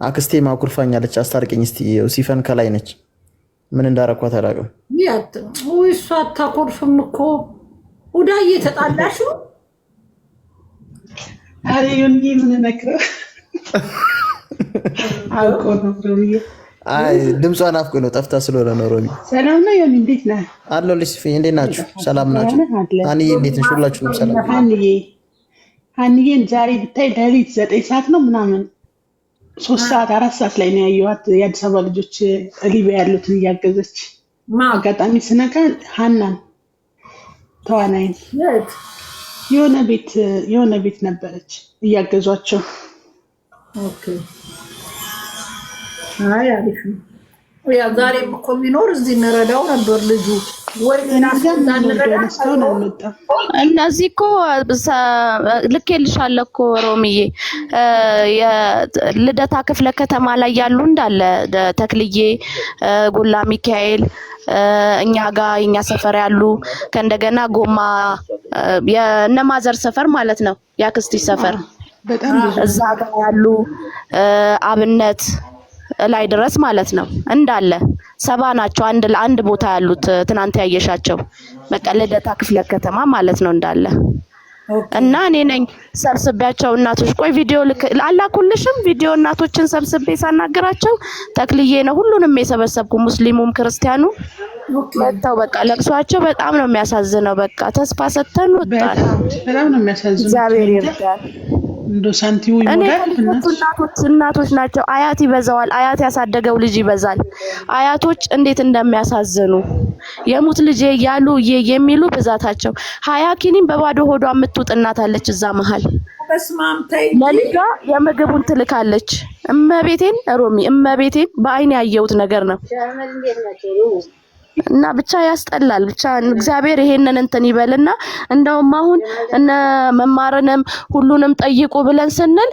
S5: አክስቴ ማኩርፋኛለች። አስታርቀኝ እስቲ። ሲፈን ከላይ ነች። ምን እንዳረኳት አላውቅም።
S1: ወይ እሷ አታኮርፍም እኮ ውዳዬ። ተጣላሽ ነው?
S3: አሬ ዮኒ ምን ነክረው አውቆ ነው ሮሚ።
S5: አይ ድምጿ ናፍቆ ነው፣ ጠፍታ ስለሆነ ነው። ሮሚ
S3: ሰላም ነው ዮኒ? እንዴት ነህ?
S5: አለሁልሽ ሲፈን። እንዴት ናችሁ? ሰላም ናችሁ? አንዬ እንዴት ነሽ? ሁላችሁም ሰላም።
S3: አንዬን ዛሬ ብታይ ሌሊት 9 ሰዓት ነው ምናምን 3 ሰዓት 4 ሰዓት ላይ ነው ያየኋት። የአዲስ አበባ ልጆች ሊቢያ ያሉትን እያገዘች አጋጣሚ ስነካ ሀናን ተዋናይን የሆነ ቤት ነበረች እያገዟቸው።
S1: ኦኬ አይ አሪፍ ነው። ያ ዛሬም እኮ ቢኖር እዚህ እንረዳው ነበር ልጁ ወይ
S6: እነዚህ እኮ ልኬልሻለሁ እኮ ሮሚዬ የልደታ ክፍለ ከተማ ላይ ያሉ እንዳለ ተክልዬ ጎላ ሚካኤል እኛ ጋር የኛ ሰፈር ያሉ ከእንደገና ጎማ የነማዘር ሰፈር ማለት ነው ያክስቲ ሰፈር እዛ ጋር ያሉ አብነት ላይ ድረስ ማለት ነው እንዳለ 7 ናቸው አንድ ቦታ ያሉት ትናንት ያየሻቸው በቃ ልደታ ክፍለ ከተማ ማለት ነው እንዳለ እና እኔ ነኝ ሰብስቤያቸው እናቶች ቆይ ቪዲዮ አላኩልሽም ቪዲዮ እናቶችን ሰብስቤ ሳናግራቸው ተክልዬ ነው ሁሉንም የሰበሰብኩ ሙስሊሙም ክርስቲያኑ መጣው በቃ ለቅሷቸው በጣም ነው የሚያሳዝነው በቃ ተስፋ ሰተን ወጣን
S3: በጣም ነው የሚያሳዝነው
S6: እግዚአብሔር ይርዳል
S3: እንዶ ሳንቲው ይሞላል
S6: እናቶች ናቸው አያት ይበዛዋል አያት ያሳደገው ልጅ ይበዛል አያቶች እንዴት እንደሚያሳዝኑ የሙት ልጅ ያሉ የሚሉ ብዛታቸው 20 ኪኒን በባዶ ሆዷ የምትውጥ እናት አለች እዛ መሃል
S1: በስማምታይ
S6: ለልጇ የምግቡን ትልካለች እመቤቴን ሮሚ እመቤቴን በአይኔ ያየሁት ነገር ነው እና ብቻ ያስጠላል ብቻ እግዚአብሔር ይሄንን እንትን ይበልና እንደውም አሁን እነ መማርንም ሁሉንም ጠይቁ ብለን ስንል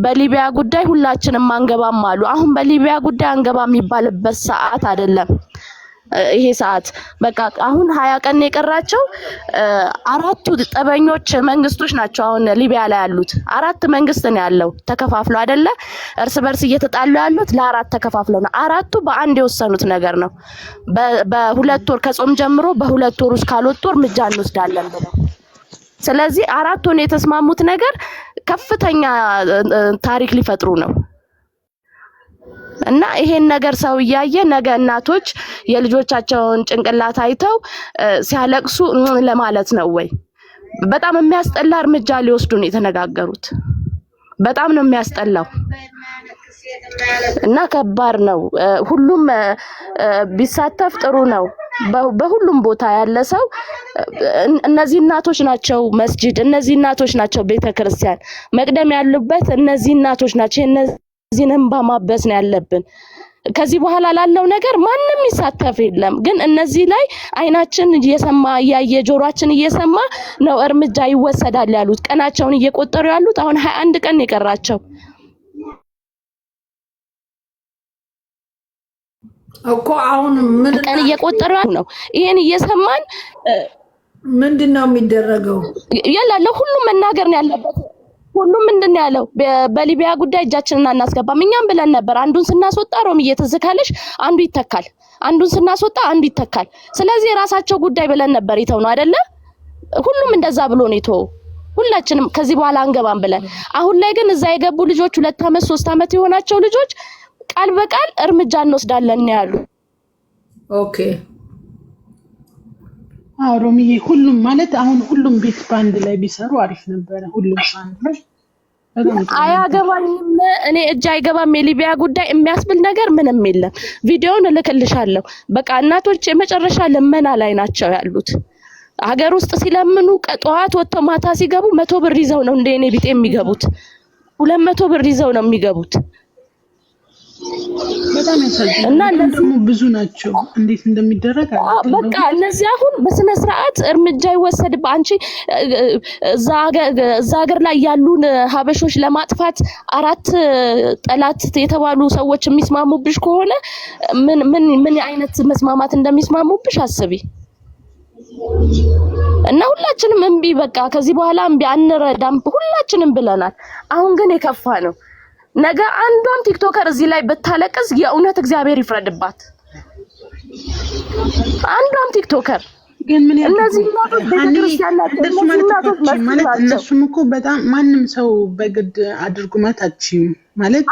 S6: በሊቢያ ጉዳይ ሁላችንም አንገባም አሉ አሁን በሊቢያ ጉዳይ አንገባም የሚባልበት ሰዓት አይደለም ይሄ ሰዓት በቃ አሁን 20 ቀን የቀራቸው 4ቱ ጠበኞች መንግስቶች ናቸው አሁን ሊቢያ ላይ ያሉት 4 መንግስት ነው ያለው ተከፋፍሎ አይደለ እርስ በርስ እየተጣሉ ያሉት ለ4 ተከፋፍለው ነው 4ቱ በአንድ የወሰኑት ነገር ነው በ2 ወር ከጾም ጀምሮ በ2 ወር ውስጥ ካልወጡ እርምጃ እንወስዳለን ብለው ስለዚህ 4ቱን የተስማሙት ነገር ከፍተኛ ታሪክ ሊፈጥሩ ነው እና ይሄን ነገር ሰው ያየ ነገ እናቶች የልጆቻቸውን ጭንቅላት አይተው ሲያለቅሱ ለማለት ነው ወይ በጣም የሚያስጠላ እርምጃ ሊወስዱ ነው የተነጋገሩት በጣም ነው የሚያስጠላው እና ከባድ ነው ሁሉም ቢሳተፍ ጥሩ ነው በሁሉም ቦታ ያለ ሰው እነዚህ እናቶች ናቸው መስጂድ እነዚህ እናቶች ናቸው ቤተክርስቲያን መቅደም ያሉበት እነዚህ እናቶች ናቸው እነዚህንም በማበስ ነው ያለብን ከዚህ በኋላ ላለው ነገር ማንንም ይሳተፍ የለም ግን እነዚህ ላይ አይናችን እየሰማ ያየ ጆሮአችን እየሰማ ነው እርምጃ ይወሰዳል ያሉት ቀናቸውን እየቆጠሩ ያሉት አሁን 21 ቀን የቀራቸው
S1: እኮ አሁን ምን
S6: ቀን እየቆጠሩ ነው ይሄን እየሰማን
S1: ምንድነው የሚደረገው
S6: ያላለ ሁሉም መናገር ነው ያለበት ሁሉም ምንድነው ያለው በሊቢያ ጉዳይ እጃችንን አናስገባም እኛም ብለን ነበር አንዱን ስናስወጣ ሮም እየተዘካለሽ አንዱ ይተካል አንዱን ስናስወጣ አንዱ ይተካል ስለዚህ የራሳቸው ጉዳይ ብለን ነበር ይተው ነው አይደለ ሁሉም እንደዛ ብሎ ነው ይተው ሁላችንም ከዚህ በኋላ አንገባም ብለን አሁን ላይ ግን እዛ የገቡ ልጆች 2 አመት 3 አመት የሆናቸው ልጆች ቃል በቃል እርምጃ እንወስዳለን ነው ያሉ
S1: ኦኬ
S3: ሮሚዬ ሁሉም ማለት አሁን ሁሉም ቤት ባንድ ላይ ቢሰሩ አሪፍ ነበር ሁሉም ባንድ ላይ
S6: አያገባኝም እኔ እጅ አይገባም የሊቢያ ጉዳይ የሚያስብል ነገር ምንም የለም ቪዲዮውን እልክልሻለሁ በቃ እናቶች የመጨረሻ ለመና ላይ ናቸው ያሉት ሀገር ውስጥ ሲለምኑ ጠዋት ወጥተው ማታ ሲገቡ 100 ብር ይዘው ነው እንደኔ ቢጤ የሚገቡት 200 ብር ይዘው ነው የሚገቡት
S3: በጣም ያሳዝናል እና ደግሞ ብዙ ናቸው እንዴት እንደሚደረግ
S6: በቃ እነዚህ አሁን በስነ ስርዓት እርምጃ ይወሰድባ አንቺ እዛ ሀገር ላይ ያሉን ሀበሾች ለማጥፋት 4 ጠላት የተባሉ ሰዎች የሚስማሙብሽ ከሆነ ምን አይነት መስማማት እንደሚስማሙብሽ አስቢ እና ሁላችንም እንቢ በቃ ከዚህ በኋላ እንቢ አንረዳም ሁላችንም ብለናል አሁን ግን የከፋ ነው ነገ አንዷም ቲክቶከር እዚህ ላይ በታለቅስ የእውነት እግዚአብሔር ይፍረድባት አንዷም ቲክቶከር
S3: ግን ምን ማለት እነሱም እኮ በጣም ማንም ሰው በግድ አድርጉ ማታችም ማለት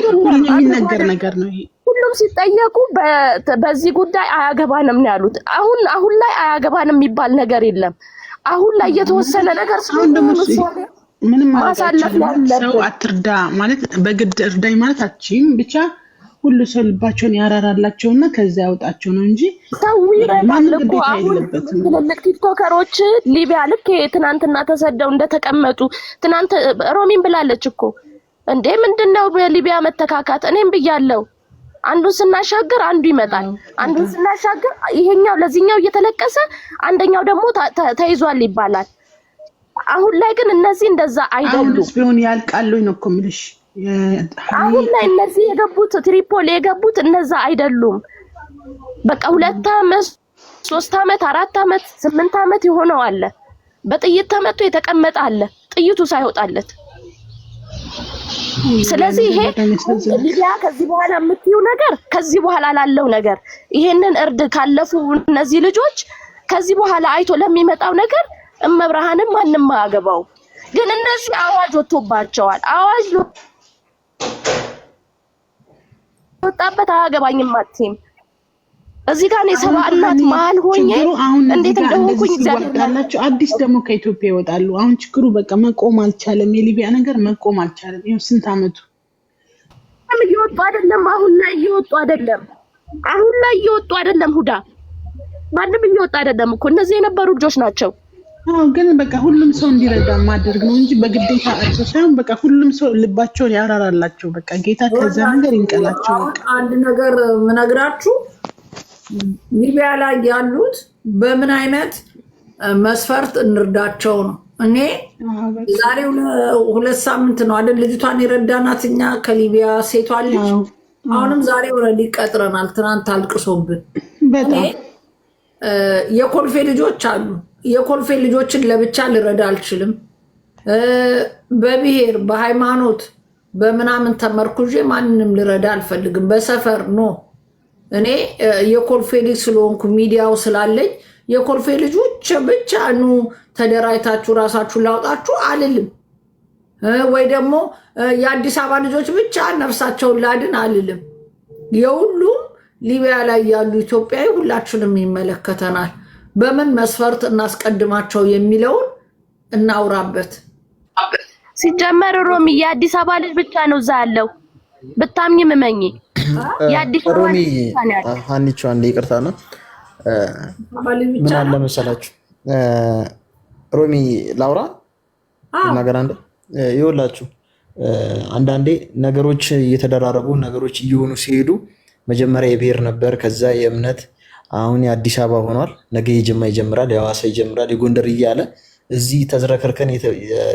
S3: ሁሉም የሚነገር ነገር ነው
S6: ሁሉም ሲጠየቁ በዚህ ጉዳይ አያገባንም ነው ያሉት አሁን ላይ አያገባንም የሚባል ነገር የለም አሁን ላይ የተወሰነ ነገር ስለሆነ
S3: ምንም ማሳለፍ ያለ ሰው አትርዳ ማለት በግድ እርዳይ ማለት አትችይም ብቻ ሁሉ ሰው ልባቸውን ያራራላቸውና ከዛ ያወጣቸው ነው እንጂ ማንም ግዴታ የለበትም።
S6: ትልልቅ ቲክቶከሮች ሊቢያ ልክ ትናንትና ተሰደው እንደተቀመጡ ትናንት ሮሚን ብላለች እኮ እንዴ ምንድነው በሊቢያ መተካካት? እኔም ብያለሁ። አንዱን ስናሻገር አንዱ ይመጣል። አንዱን ስናሻገር ይሄኛው ለዚህኛው እየተለቀሰ አንደኛው ደግሞ ተይዟል ይባላል። አሁን ላይ ግን እነዚህ እንደዛ አይደሉም።
S3: አሁንስ ቢሆን ያልቃሉ ነው እኮ የምልሽ።
S6: አሁን ላይ እነዚህ የገቡት ትሪፖሊ የገቡት እነዛ አይደሉም። በቃ 2 አመት 3 አመት 4 አመት 8 አመት የሆነው አለ። በጥይት ተመቶ የተቀመጠ አለ ጥይቱ ሳይወጣለት። ስለዚህ ይሄ ሊቢያ ከዚህ በኋላ የምትይው ነገር ከዚህ በኋላ ላለው ነገር ይሄንን እርድ ካለፉ እነዚህ ልጆች ከዚህ በኋላ አይቶ ለሚመጣው ነገር እመብርሃንም ማንንም አያገባው። ግን እነዚህ አዋጅ ወጥቶባቸዋል። አዋጅ ወጣበት አያገባኝም አትይም። እዚህ ጋር ነው ሰባ እናት መሀል ሆኜ እንዴት እንደሆንኩኝ
S3: ይዛላችሁ። አዲስ ደግሞ ከኢትዮጵያ ይወጣሉ። አሁን ችግሩ በቃ መቆም አልቻለም። የሊቢያ ነገር መቆም አልቻለም። ይሄው ስንት አመቱ
S6: እየወጡ አይደለም። አሁን ላይ እየወጡ አይደለም። አሁን ላይ እየወጡ አይደለም። ሁዳ ማንም እየወጡ አይደለም እኮ እነዚህ የነበሩ ልጆች ናቸው።
S3: ግን በቃ ሁሉም ሰው እንዲረዳ ማድረግ ነው እንጂ በግዴታ አጥተሳም በቃ ሁሉም ሰው ልባቸውን ያራራላቸው። በቃ ጌታ ከዛ ነገር ይንቀላቸው።
S1: አንድ ነገር ምነግራችሁ ሊቢያ ላይ ያሉት በምን አይነት መስፈርት እንርዳቸው ነው። እኔ ዛሬ 2 ሳምንት ነው አይደል ልጅቷን የረዳናት እኛ ከሊቢያ ሴቷ ልጅ አሁንም ዛሬ ወረዲ ቀጥረናል። ትናንት አልቅሶብን በጣም የኮልፌ ልጆች አሉ። የኮልፌ ልጆችን ለብቻ ልረዳ አልችልም። በብሔር በሃይማኖት በምናምን ተመርኩዤ ማንንም ልረዳ አልፈልግም። በሰፈር ነው እኔ የኮልፌ ልጅ ስለሆንኩ ሚዲያው ስላለኝ የኮልፌ ልጆች ብቻ ኑ ተደራይታችሁ ራሳችሁን ላውጣችሁ አልልም። ወይ ደግሞ የአዲስ አበባ ልጆች ብቻ ነፍሳቸውን ላድን አልልም። የሁሉም ሊቢያ ላይ ያሉ ኢትዮጵያዊ ሁላችንም ይመለከተናል። በምን መስፈርት እናስቀድማቸው የሚለውን እናውራበት።
S6: ሲጀመር ሮሚ የአዲስ አበባ ልጅ ብቻ ነው እዛ ያለው ብታምኝ ምመኝ የአዲስ አበባ
S5: ሮሚ ሀኒቹ አንዴ ይቅርታ ነው ምን አለ መሰላችሁ ሮሚ ላውራ ነገር አንዴ ይወላችሁ አንዳንዴ ነገሮች እየተደራረቡ ነገሮች እየሆኑ ሲሄዱ መጀመሪያ የብሔር ነበር ከዛ የእምነት አሁን የአዲስ አበባ ሆኗል። ነገ የጅማ ይጀምራል፣ የሐዋሳ ይጀምራል፣ የጎንደር እያለ እዚህ ተዝረከርከን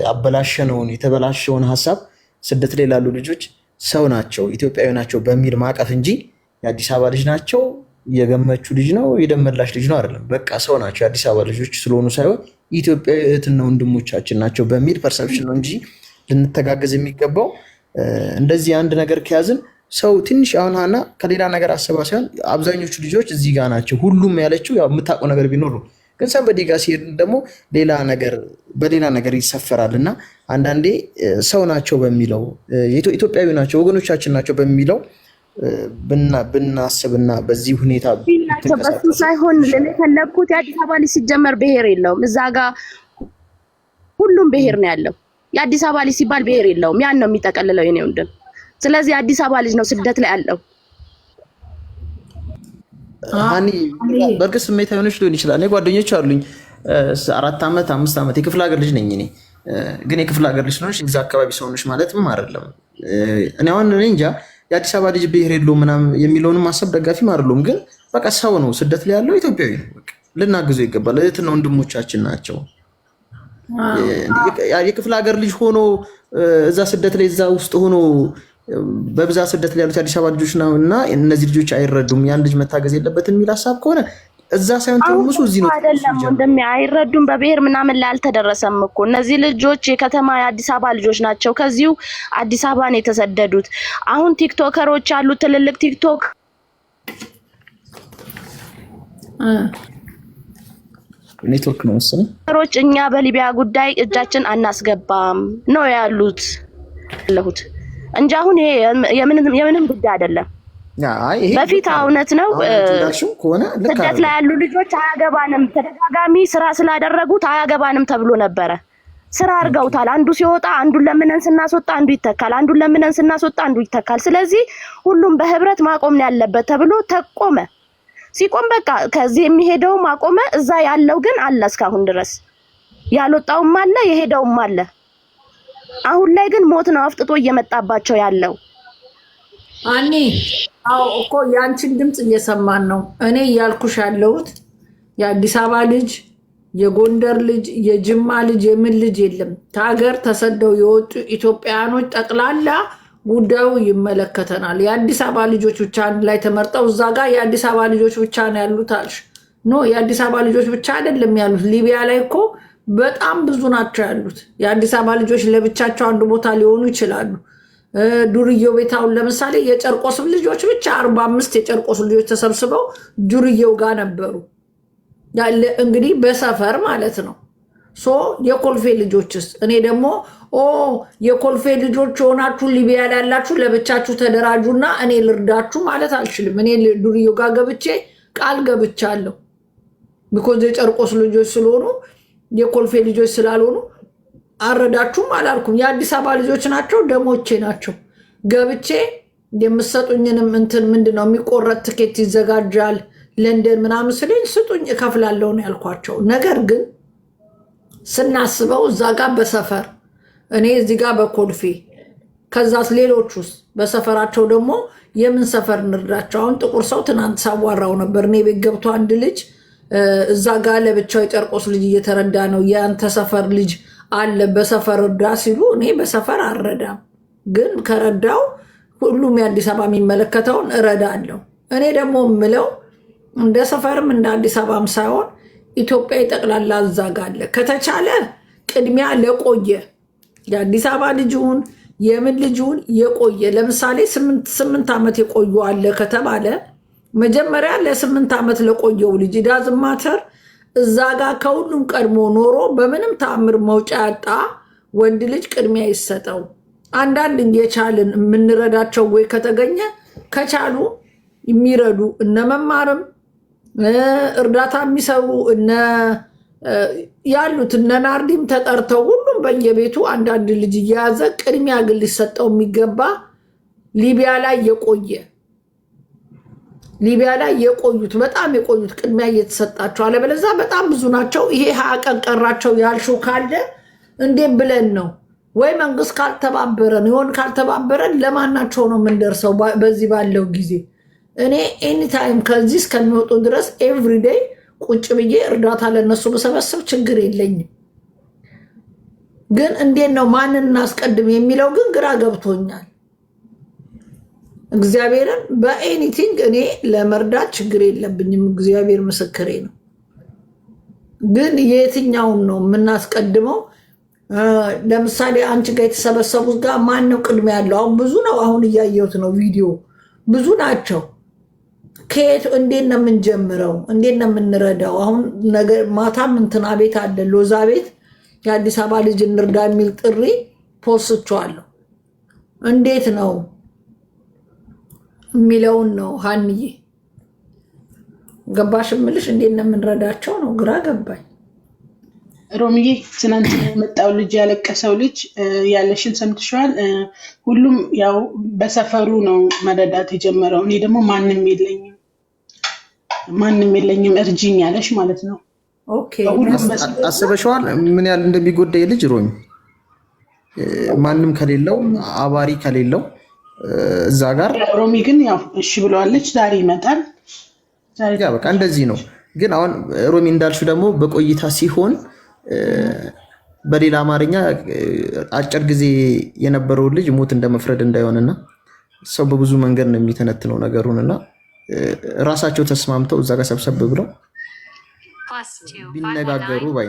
S5: ያበላሸነውን የተበላሸውን ሐሳብ ስደት ላይ ላሉ ልጆች ሰው ናቸው ኢትዮጵያዊ ናቸው በሚል ማቀፍ እንጂ የአዲስ አበባ ልጅ ናቸው የገመቹ ልጅ ነው የደመላሽ ልጅ ነው አይደለም። በቃ ሰው ናቸው የአዲስ አበባ ልጆች ስለሆኑ ሳይሆን ኢትዮጵያዊ እህትና ወንድሞቻችን ናቸው በሚል ፐርሰፕሽን ነው እንጂ ልንተጋገዝ የሚገባው እንደዚህ አንድ ነገር ከያዝን ሰው ትንሽ አሁን ሀና ከሌላ ነገር አሰባ ሳይሆን አብዛኞቹ ልጆች እዚህ ጋር ናቸው ሁሉም ያለችው ያው የምታውቀው ነገር ቢኖር ግን ሰንበዲ ጋር ሲሄድ ደግሞ ሌላ ነገር በሌላ ነገር ይሰፈራልና አንዳንዴ ሰው ናቸው በሚለው ኢትዮጵያዊ ናቸው ወገኖቻችን ናቸው በሚለው ብናስብና በዚህ ሁኔታ
S6: በሱ ሳይሆን ለፈለኩት የአዲስ አበባ ልጅ ሲጀመር ብሔር የለውም። እዛ ጋር ሁሉም ብሔር ነው ያለው። የአዲስ አበባ ልጅ ሲባል ብሔር የለውም። ያን ነው የሚጠቀልለው የኔ ወንድም። ስለዚህ አዲስ አበባ ልጅ ነው ስደት ላይ ያለው።
S5: ሃኒ በርግጥ ስሜታዊ ሆነሽ ሊሆን ይችላል። እኔ ጓደኞች አሉኝ 4 አመት 5 አመት የክፍለ ሀገር ልጅ ነኝ እኔ ግን የክፍለ ሀገር ልጅ ነሽ እዛ አካባቢ ሰው ነሽ ማለትም አይደለም። እኔ አሁን እኔ እንጃ የአዲስ አበባ ልጅ ብሔር የለውም ምናምን የሚለውን ማሰብ ደጋፊም አይደለም። ግን በቃ ሰው ነው ስደት ላይ ያለው ኢትዮጵያዊ ነው። በቃ ልናግዘው ይገባል። እህትና ወንድሞቻችን ናቸው። የክፍለ ሀገር ልጅ ሆኖ እዛ ስደት ላይ እዛ ውስጥ ሆኖ በብዛት ስደት ላይ ያሉት የአዲስ አበባ ልጆች እና እነዚህ ልጆች አይረዱም ያን ልጅ መታገዝ የለበትም የሚል ሀሳብ ከሆነ እዛ ሳይሆን ትርሙሱ እዚህ ነው
S6: አይደለም ወንድሜ። አይረዱም በብሔር ምናምን ላይ አልተደረሰም እኮ እነዚህ ልጆች የከተማ የአዲስ አበባ ልጆች ናቸው። ከዚሁ አዲስ አበባ ነው የተሰደዱት። አሁን ቲክቶከሮች አሉ ትልልቅ ቲክቶክ
S5: ኔትወርክ ነው መሰለኝ
S6: ሮች እኛ በሊቢያ ጉዳይ እጃችን አናስገባም ነው ያሉት ለሁት እንጂ አሁን ይሄ የምንም ጉዳይ አይደለም። በፊት እውነት ነው ስደት ላይ ያሉ ልጆች አያገባንም ተደጋጋሚ ስራ ስላደረጉት አያገባንም ተብሎ ነበረ። ስራ አርገውታል አንዱ ሲወጣ አንዱን ለምነን ስናስወጣ አንዱ ይተካል አንዱን ለምነን ስናስወጣ አንዱ ይተካል ስለዚህ ሁሉም በህብረት ማቆም ነው ያለበት ተብሎ ተቆመ ሲቆም በቃ ከዚህ የሚሄደው ማቆመ እዛ ያለው ግን አለ እስካሁን ድረስ ያልወጣውም አለ የሄደውም አለ አሁን ላይ ግን ሞት ነው አፍጥጦ እየመጣባቸው ያለው
S1: አኒ አው እኮ ያንቺን ድምጽ እየሰማን ነው እኔ ያልኩሽ ያለሁት የአዲስ አበባ ልጅ የጎንደር ልጅ የጅማ ልጅ የምን ልጅ የለም ታገር ተሰደው የወጡ ኢትዮጵያኖች ጠቅላላ ጉዳዩ ይመለከተናል የአዲስ አበባ ልጆች ብቻ ላይ ተመርጠው እዛ ጋር የአዲስ አበባ ልጆች ብቻ ነው ያሉት አልሽ ኖ የአዲስ አበባ ልጆች ብቻ አይደለም ያሉት ሊቢያ ላይ እኮ በጣም ብዙ ናቸው ያሉት የአዲስ አበባ ልጆች ለብቻቸው አንድ ቦታ ሊሆኑ ይችላሉ ዱርዬው ቤታውን ለምሳሌ የጨርቆስ ልጆች ብቻ 45 የጨርቆስ ልጆች ተሰብስበው ዱርዬው ጋር ነበሩ ያለ እንግዲህ በሰፈር ማለት ነው ሶ የኮልፌ ልጆችስ እኔ ደግሞ የኮልፌ ልጆች ሆናችሁ ሊቢያ ላይ ያላችሁ ለብቻችሁ ተደራጁና እኔ ልርዳችሁ ማለት አልችልም እኔ ዱርዬው ጋር ገብቼ ቃል ገብቻለሁ ቢኮዝ የጨርቆስ ልጆች ስለሆኑ የኮልፌ ልጆች ስላልሆኑ አረዳችሁም አላልኩም የአዲስ አበባ ልጆች ናቸው ደሞቼ ናቸው ገብቼ የምሰጡኝንም እንትን ምንድነው የሚቆረጥ ትኬት ይዘጋጃል ለንደን ምናምን ስለኝ ስጡኝ እከፍላለሁ ነው ያልኳቸው ነገር ግን ስናስበው እዛ ጋር በሰፈር እኔ እዚህ ጋር በኮልፌ ከዛስ ሌሎቹስ በሰፈራቸው ደግሞ የምን ሰፈር እንርዳቸው አሁን ጥቁር ሰው ትናንት ሳዋራው ነበር እኔ ቤት ገብቶ አንድ ልጅ እዛ ጋር ለብቻው የጨርቆስ ልጅ እየተረዳ ነው ያንተ ሰፈር ልጅ አለ በሰፈር እርዳ ሲሉ እኔ በሰፈር አልረዳም ግን ከረዳው ሁሉም የአዲስ አበባ የሚመለከተውን እረዳለሁ እኔ ደግሞ ምለው እንደ ሰፈርም እንደ አዲስ አበባም ሳይሆን ኢትዮጵያ ይጠቅላላ እዛ ጋር አለ ከተቻለ ቅድሚያ ለቆየ የአዲስ አበባ ልጅውን የምን ልጅውን የቆየ ለምሳሌ 8 ዓመት የቆዩ አለ ከተባለ መጀመሪያ ለ8 ዓመት ለቆየው ልጅ ዳዝም ማተር እዛ ጋር ከሁሉም ቀድሞ ኖሮ በምንም ተአምር መውጫ ያጣ ወንድ ልጅ ቅድሚያ ይሰጠው አንዳንድ የቻልን የምንረዳቸው ወይ ከተገኘ ከቻሉ የሚረዱ እነ መማርም እርዳታ የሚሰሩ እነ ያሉት እነ ናርዲም ተጠርተው ሁሉም በየቤቱ አንዳንድ ልጅ እየያዘ ቅድሚያ ግን ሊሰጠው የሚገባ ሊቢያ ላይ የቆዩት በጣም የቆዩት ቅድሚያ እየተሰጣቸው አለበለዚያ በጣም ብዙ ናቸው ይሄ ሀቀን ቀራቸው ያልሽው ካለ እንዴ ብለን ነው ወይ መንግስት ካልተባበረን ይሆን ካልተባበረን ለማናቸው ነው የምንደርሰው በዚህ ባለው ጊዜ እኔ ኤኒ ታይም ከዚህ እስከሚወጡ ድረስ ኤቭሪ ዴይ ቁጭ ብዬ እርዳታ ለነሱ በሰበሰብ ችግር የለኝም ግን እንዴት ነው ማንን እናስቀድም የሚለው ግን ግራ ገብቶኛል እግዚአብሔርን በኤኒቲንግ እኔ ለመርዳት ችግር የለብኝም እግዚአብሔር ምስክሬ ነው ግን የትኛውን ነው የምናስቀድመው ለምሳሌ አንቺ ጋር የተሰበሰቡት ጋር ማን ነው ቅድሚያ ያለው አሁን ብዙ ነው አሁን እያየሁት ነው ቪዲዮ ብዙ ናቸው ከየት እንዴት ነው የምንጀምረው እንዴት ነው የምንረዳው አሁን ነገር ማታም እንትና ቤት አለ ሎዛ ቤት የአዲስ አበባ ልጅ እንርዳ የሚል ጥሪ ፖስቷለሁ እንዴት ነው የሚለውን ነው ሃንዬ ገባሽ ምልሽ እንዴት ነው የምንረዳቸው ነው ግራ ገባኝ
S3: ሮሚዬ ትናንት የመጣው ልጅ ያለቀሰው ልጅ ያለሽን ሰምተሻል ሁሉም ያው በሰፈሩ ነው መረዳት የጀመረው እኔ ደግሞ ማንንም የለኝም እርጂኝ ያለሽ ማለት ነው
S1: ኦኬ
S5: አስበሽዋል ምን ያህል እንደሚጎዳ ልጅ ሮሚ ማንንም ከሌለው አባሪ ከሌለው እዛ ጋር
S3: ሮሚ ግን ያው እሺ ብለዋለች ዛሬ ይመጣል
S5: ያ በቃ እንደዚህ ነው ግን አሁን ሮሚ እንዳልሽው ደግሞ በቆይታ ሲሆን በሌላ አማርኛ አጭር ጊዜ የነበረው ልጅ ሞት እንደመፍረድ እንዳይሆንና ሰው በብዙ መንገድ ነው የሚተነትነው ነገሩንና ራሳቸው ተስማምተው እዛ ጋር ሰብሰብ ብለው ቢነጋገሩ ባይ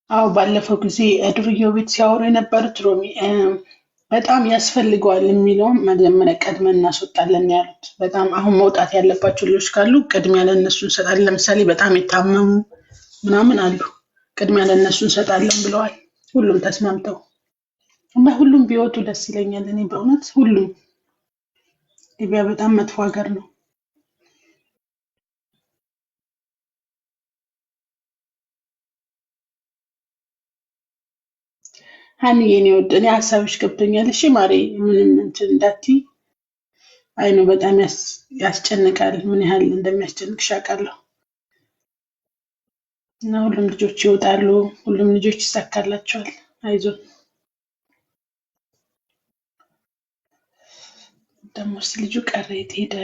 S3: አው ባለፈው ጊዜ ዱርዬው ቤት ሲያወሩ የነበሩት ሮሚ በጣም ያስፈልገዋል የሚለው መጀመሪያ ቀድመን እናስወጣለን ያሉት በጣም አሁን መውጣት ያለባቸው ልጆች ካሉ ቅድሚያ ለነሱ እንሰጣለን ለምሳሌ በጣም የታመሙ ምናምን አሉ ቅድሚያ ለነሱ እንሰጣለን ብለዋል ሁሉም ተስማምተው እና ሁሉም ቢወጡ ደስ ይለኛል እኔ በእውነት ሁሉም ሊቢያ በጣም መጥፎ ሀገር ነው ሀኒ የኔ ወድ እኔ ሀሳብሽ ገብቶኛል። እሺ ማሬ ምንም እንትን እንዳትዪ። አይ ነው በጣም ያስጨንቃል። ምን ያህል እንደሚያስጨንቅሽ አውቃለሁ። እና ሁሉም ልጆች ይወጣሉ፣ ሁሉም ልጆች ይሳካላቸዋል። አይዞን። ደሞስ ልጁ ቀረ የት ሄደ?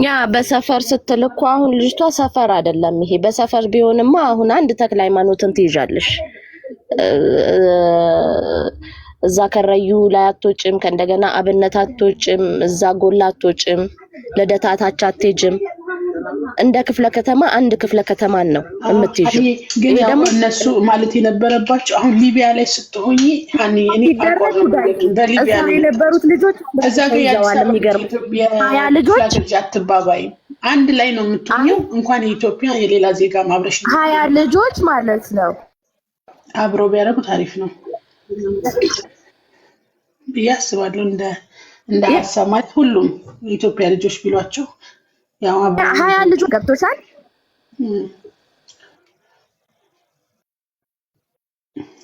S6: ያ በሰፈር ስትል እኮ አሁን ልጅቷ ሰፈር አይደለም ይሄ። በሰፈር ቢሆንማ አሁን አንድ ተክለ ሃይማኖትን ትይዣለሽ። እዛ ከረዩ ላይ አትወጭም፣ ከእንደገና አብነት አትወጭም፣ እዛ ጎላ አትወጭም፣ ልደታ ታች አትሄጂም። እንደ ክፍለ ከተማ አንድ ክፍለ ከተማን ነው የምትይዥው።
S3: ግን ያው እነሱ ማለት የነበረባቸው አሁን ሊቢያ ላይ ስትሆኚ ሀኒ እኔ በሊቢያ
S6: ላይ የነበሩት ልጆች
S3: እዛ ጋር የሚገርም ያ ልጆች አትባባይ አንድ ላይ ነው የምትሆኚው። እንኳን የኢትዮጵያ የሌላ ዜጋ ማብረሽ
S6: 20 ልጆች ማለት ነው
S3: አብረው ቢያደርጉት አሪፍ ነው ብዬ አስባለሁ። እንደ ሀሳብ ማለት ሁሉም የኢትዮጵያ ልጆች ቢሏቸው ያው
S6: 20 ልጆች ገብቶሻል።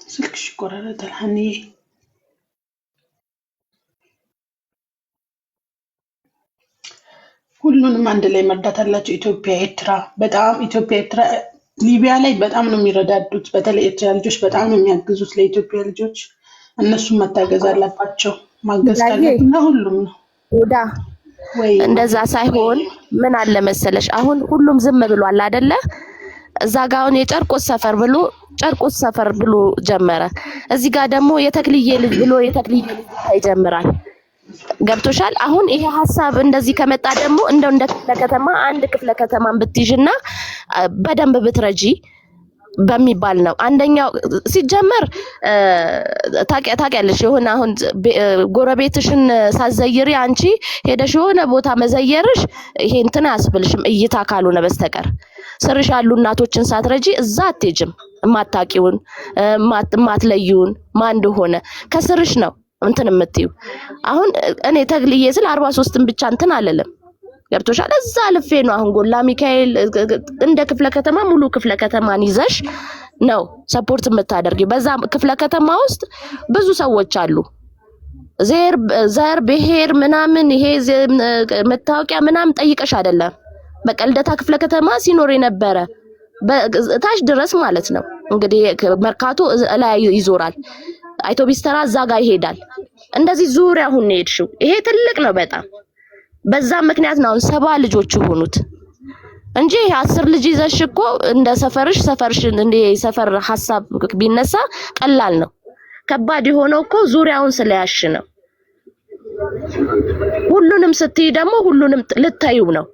S3: ስልክሽ ይቆራረጣል ሀኒ። ሁሉንም አንድ ላይ መርዳት አላቸው። ኢትዮጵያ ኤርትራ፣ በጣም ኢትዮጵያ ኤርትራ ሊቢያ ላይ በጣም ነው የሚረዳዱት። በተለይ ኤርትራ ልጆች በጣም ነው የሚያግዙት ለኢትዮጵያ ልጆች። እነሱም መታገዝ አለባቸው። ማገዝ ካለብና ሁሉም ነው
S6: ወዳ እንደዛ ሳይሆን ምን አለ መሰለሽ አሁን ሁሉም ዝም ብሏል አይደለ? እዛ ጋር አሁን የጨርቆስ ሰፈር ብሎ ጀመረ። እዚህ ጋር ደግሞ የተክልዬ ልጅ ብሎ የተክልዬ ልጅ ይጀምራል። ገብቶሻል? አሁን ይሄ ሐሳብ እንደዚህ ከመጣ ደግሞ እንደ ክፍለ ከተማ አንድ ክፍለ ከተማን ብትይዥና በደንብ ብትረጂ በሚባል ነው። አንደኛው ሲጀመር ታውቂያለሽ የሆነ አሁን ጎረቤትሽን ሳዘይሪ አንቺ ሄደሽ የሆነ ቦታ መዘየርሽ ይሄ እንትን አያስብልሽም እይታ ካልሆነ በስተቀር ስርሽ ያሉ እናቶችን ሳትረጂ እዛ አትሄጂም። ማታቂውን ማትለዩን ማን እንደሆነ ከስርሽ ነው እንትን የምትዩ። አሁን እኔ ተግልዬ ስለ 43ን ብቻ እንትን አለለም። ገብቶሻል? እዛ ልፌ ነው አሁን ጎላ ሚካኤል እንደ ክፍለ ከተማ ሙሉ ክፍለ ከተማን ይዘሽ ነው ሰፖርት የምታደርጊው። በዛ ክፍለ ከተማ ውስጥ ብዙ ሰዎች አሉ። ዘር ብሄር ምናምን ይሄ መታወቂያ ምናምን ጠይቀሽ አይደለም። በቀልደታ ክፍለ ከተማ ሲኖር የነበረ ታች ድረስ ማለት ነው። እንግዲህ መርካቶ ላይ ይዞራል። አውቶቢስ ተራ እዛ ጋር ይሄዳል። እንደዚህ ዙሪያ ሁን ሄድሽው። ይሄ ትልቅ ነው በጣም። በዛ ምክንያት ነው 7 ልጆች ሆኑት እንጂ 10 ልጅ ይዘሽ እኮ እንደ ሰፈርሽን እንደ ሰፈር ሐሳብ ቢነሳ ቀላል ነው። ከባድ የሆነው እኮ ዙሪያውን ስለያሽ ነው። ሁሉንም ስትይ ደግሞ ሁሉንም ልታዩ ነው።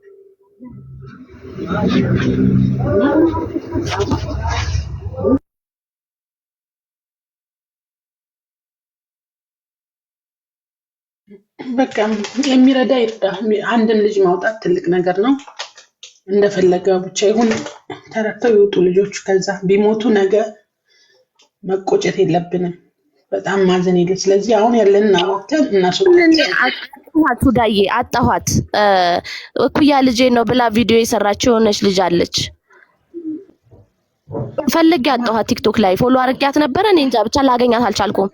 S3: በቃ የሚረዳ ይርዳ። አንድም ልጅ ማውጣት ትልቅ ነገር ነው። እንደፈለገው ብቻ ይሁን ተረተው ይወጡ ልጆቹ። ከዛ ቢሞቱ ነገ መቆጨት የለብንም። በጣም ማዘን የለ። ስለዚህ አሁን ያለንን አወጣን
S6: እናስወጣት። ዳዬ አጣኋት። እኩያ ልጄ ነው ብላ ቪዲዮ የሰራችው የሆነች ልጅ አለች። ፈልጌ አጣኋት። ቲክቶክ ላይ ፎሎ አድርጊያት ነበር። እኔ እንጃ ብቻ ላገኛት አልቻልኩም።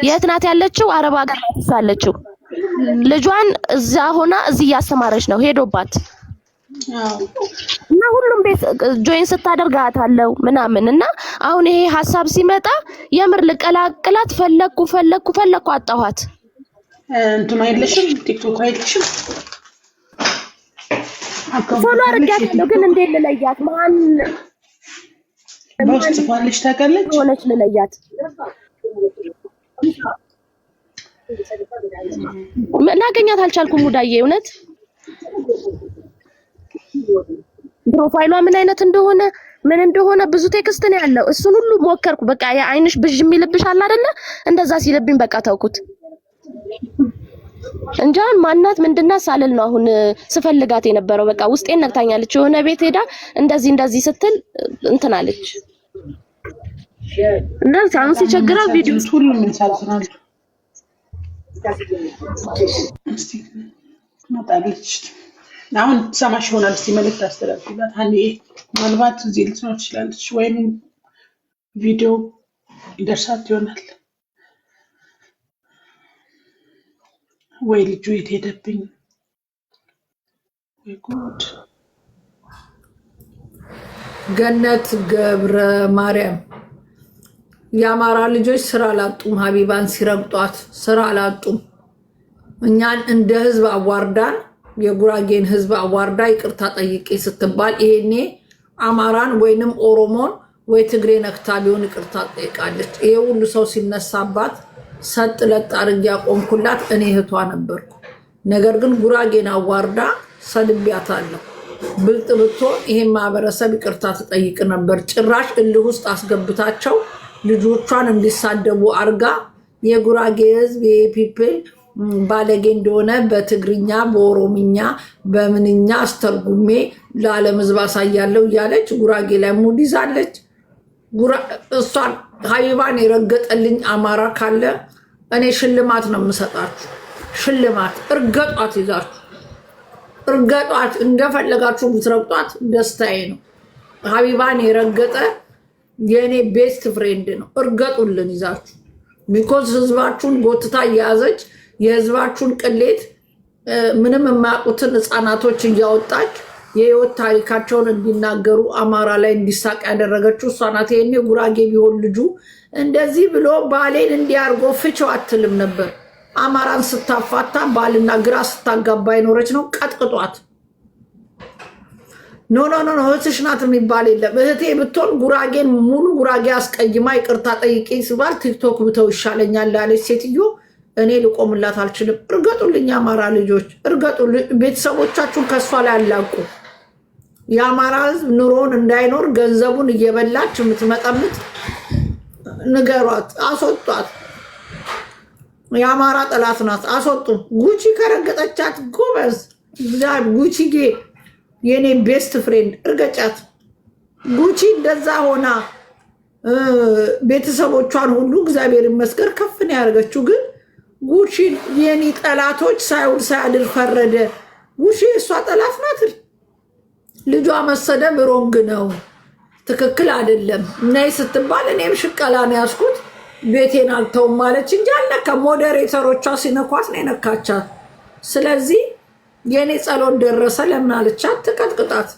S6: የት ናት ያለችው? አረብ ሀገር ያለችው። ልጇን እዛ ሆና እዚህ እያስተማረች ነው ሄዶባት እና ሁሉም ቤት ጆይን ስታደርጋታለው ምናምን እና አሁን ይሄ ሐሳብ ሲመጣ የምር ልቀላቅላት ፈለኩ አጣኋት።
S3: እንትን አይልሽም? ቲክቶክ አይልሽም?
S6: ፎሎ አድርጊያታለሁ ግን እንዴት ልለያት? ማን
S3: በውስጥ ፋልሽ ታውቃለች?
S6: ሆነች ልለያት ላገኛት አልቻልኩም። ሙዳዬ እውነት ፕሮፋይሏ ምን አይነት እንደሆነ ብዙ ቴክስት ነው ያለው። እሱን ሁሉ ሞከርኩ። በቃ የአይንሽ ብዥ የሚልብሽ አለ አይደለ? እንደዛ ሲልብኝ በቃ ተውኩት። እንጃን ማናት ምንድነው ሳልል ነው አሁን ስፈልጋት የነበረው። በቃ ውስጤን ነክታኛለች። የሆነ ቤት ሄዳ እንደዚህ ስትል እንትናለች። እና ሳይንስ ሲቸግራ ቪዲዮ
S3: ሁሉም ያሳዝናሉ። እስቲ ማጣለች አሁን ሰማሽ ይሆናል። እስቲ መልዕክት አስተላልፊላት ሀኒ ምናልባት እዚህ ልትኖር ትችላለች ወይም ቪዲዮ ይደርሳት ይሆናል። ወይ ልጁ የት ሄደብኝ? ወይ ጉድ!
S1: ገነት ገብረ ማርያም የአማራ ልጆች ስራ አላጡም። ሀቢባን ሲረግጧት ስራ አላጡም። እኛን እንደ ህዝብ አዋርዳን የጉራጌን ህዝብ አዋርዳ ይቅርታ ጠይቄ ስትባል ይሄኔ አማራን ወይንም ኦሮሞን ወይ ትግሬ ነክታ ቢሆን ይቅርታ ጠይቃለች። ይሄ ሁሉ ሰው ሲነሳባት ሰጥ ለጥ አድርጌ ያቆምኩላት እኔ እህቷ ነበርኩ። ነገር ግን ጉራጌን አዋርዳ ሰድቢያታለሁ። ብልጥ ብትሆን ይሄን ማህበረሰብ ይቅርታ ትጠይቅ ነበር። ጭራሽ እልህ ውስጥ አስገብታቸው ልጆቿን እንዲሳደቡ አርጋ የጉራጌ ህዝብ የፒፕል ባለጌ እንደሆነ በትግርኛ በኦሮምኛ በምንኛ አስተርጉሜ ለዓለም ህዝብ አሳያለሁ እያለች ጉራጌ ላይ ሙድ ይዛለች። እሷን ሀቢባን የረገጠልኝ አማራ ካለ እኔ ሽልማት ነው የምሰጣችሁ። ሽልማት እርገጧት፣ ይዛችሁ እርገጧት። እንደፈለጋችሁ ብትረግጧት ደስታዬ ነው። ሀቢባን የረገጠ የእኔ ቤስት ፍሬንድ ነው። እርገጡልን ይዛችሁ። ቢኮዝ ህዝባችሁን ጎትታ እየያዘች የህዝባችሁን ቅሌት ምንም የማያውቁትን ህፃናቶች እያወጣች የህይወት ታሪካቸውን እንዲናገሩ አማራ ላይ እንዲሳቅ ያደረገችው እሷ ናት። ይሄኔ ጉራጌ ቢሆን ልጁ እንደዚህ ብሎ ባሌን እንዲያርጎ ፍቺው አትልም ነበር። አማራን ስታፋታ ባልና ግራ ስታጋባ ይኖረች ነው። ቀጥቅጧት። ኖ እህትሽ ናት የሚባል የለም። እህቴ ብትሆን ጉራጌን ሙሉ ጉራጌ አስቀይማ ይቅርታ ጠይቄ ሲባል ቲክቶክ ብተው ይሻለኛል ላለች ሴትዮ እኔ ልቆምላት አልችልም። እርገጡልኝ አማራ ልጆች፣ እርገጡ። ቤተሰቦቻችሁን ከሷ ላይ አላቁ። የአማራ ህዝብ ኑሮውን እንዳይኖር ገንዘቡን እየበላች የምትመጠምጥ ንገሯት፣ አስወጧት። የአማራ ጠላት ናት፣ አስወጡ። ጉቺ ከረገጠቻት ጎበዝ፣ ጉቺ የኔ ቤስት ፍሬንድ እርገጫት። ጉቺ እንደዛ ሆና ቤተሰቦቿን ሁሉ እግዚአብሔር ይመስገን ከፍ ነው ያደርገችው። ግን ጉቺ የኔ ጠላቶች ሳይውል ሳያድር ፈረደ። ጉቺ እሷ ጠላት ናት። ልጇ መሰደብ ሮንግ ነው፣ ትክክል አይደለም። ነይ ስትባል እኔም ሽቀላ ነው ያስኩት። ቤቴን አልተውም ማለች እንጂ አልነካ። ሞዴሬተሮቿ ሲነኳት ነው የነካቻት። ስለዚህ የኔ ጸሎት ደረሰ። ለምን አለቻት? ትቀጥቅጣት።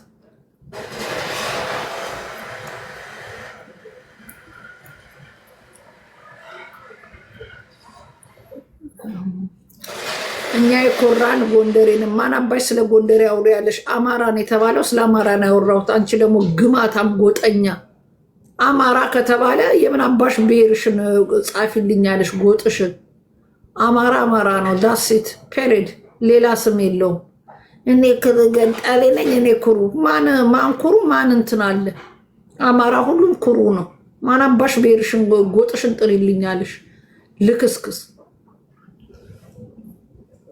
S1: እኛ የኮራን ጎንደሬን ማናባሽ ስለ ጎንደሬ አውሪ ያለሽ? አማራን የተባለው ስለ አማራ ነው ያወራሁት። አንቺ ደግሞ ግማታም ጎጠኛ። አማራ ከተባለ የምን አባሽ ብሔርሽን ጻፊልኝ ያለሽ? ጎጥሽን። አማራ አማራ ነው። ዳሴት ፔሬድ። ሌላ ስም የለውም። እኔ ገንጣሌ ነኝ፣ እኔ ኩሩ። ማን ኩሩ? ማን እንትን አለ? አማራ ሁሉም ኩሩ ነው። ማን አባሽ ብሔርሽን ጎጥሽን ጥሪልኝ ያለሽ? ልክስክስ።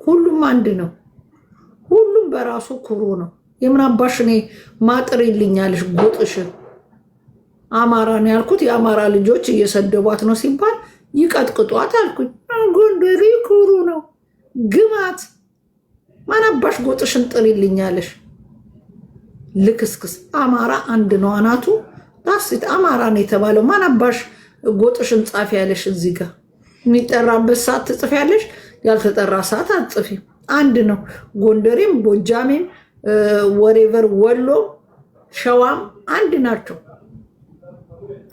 S1: ሁሉም አንድ ነው። ሁሉም በራሱ ኩሩ ነው። የምን አባሽ እኔ ማጥር ይልኛልሽ ጎጥሽን? አማራ ነው ያልኩት። የአማራ ልጆች እየሰደቧት ነው ሲባል ይቀጥቅጧት አልኩኝ። ጎንደሬ ኩሩ ነው። ግማት። ማን አባሽ ጎጥሽን ጥር ይልኛልሽ? ልክስክስ። አማራ አንድ ነው አናቱ። ዳስት አማራ ነው የተባለው። ማን አባሽ ጎጥሽን ጻፊ ያለሽ? እዚህ ጋር የሚጠራበት ሰዓት ትጽፊ ያለሽ፣ ያልተጠራ ሰዓት አትጽፊም። አንድ ነው። ጎንደሬም ጎጃሜም ወሬቨር ወሎ ሸዋም አንድ ናቸው፣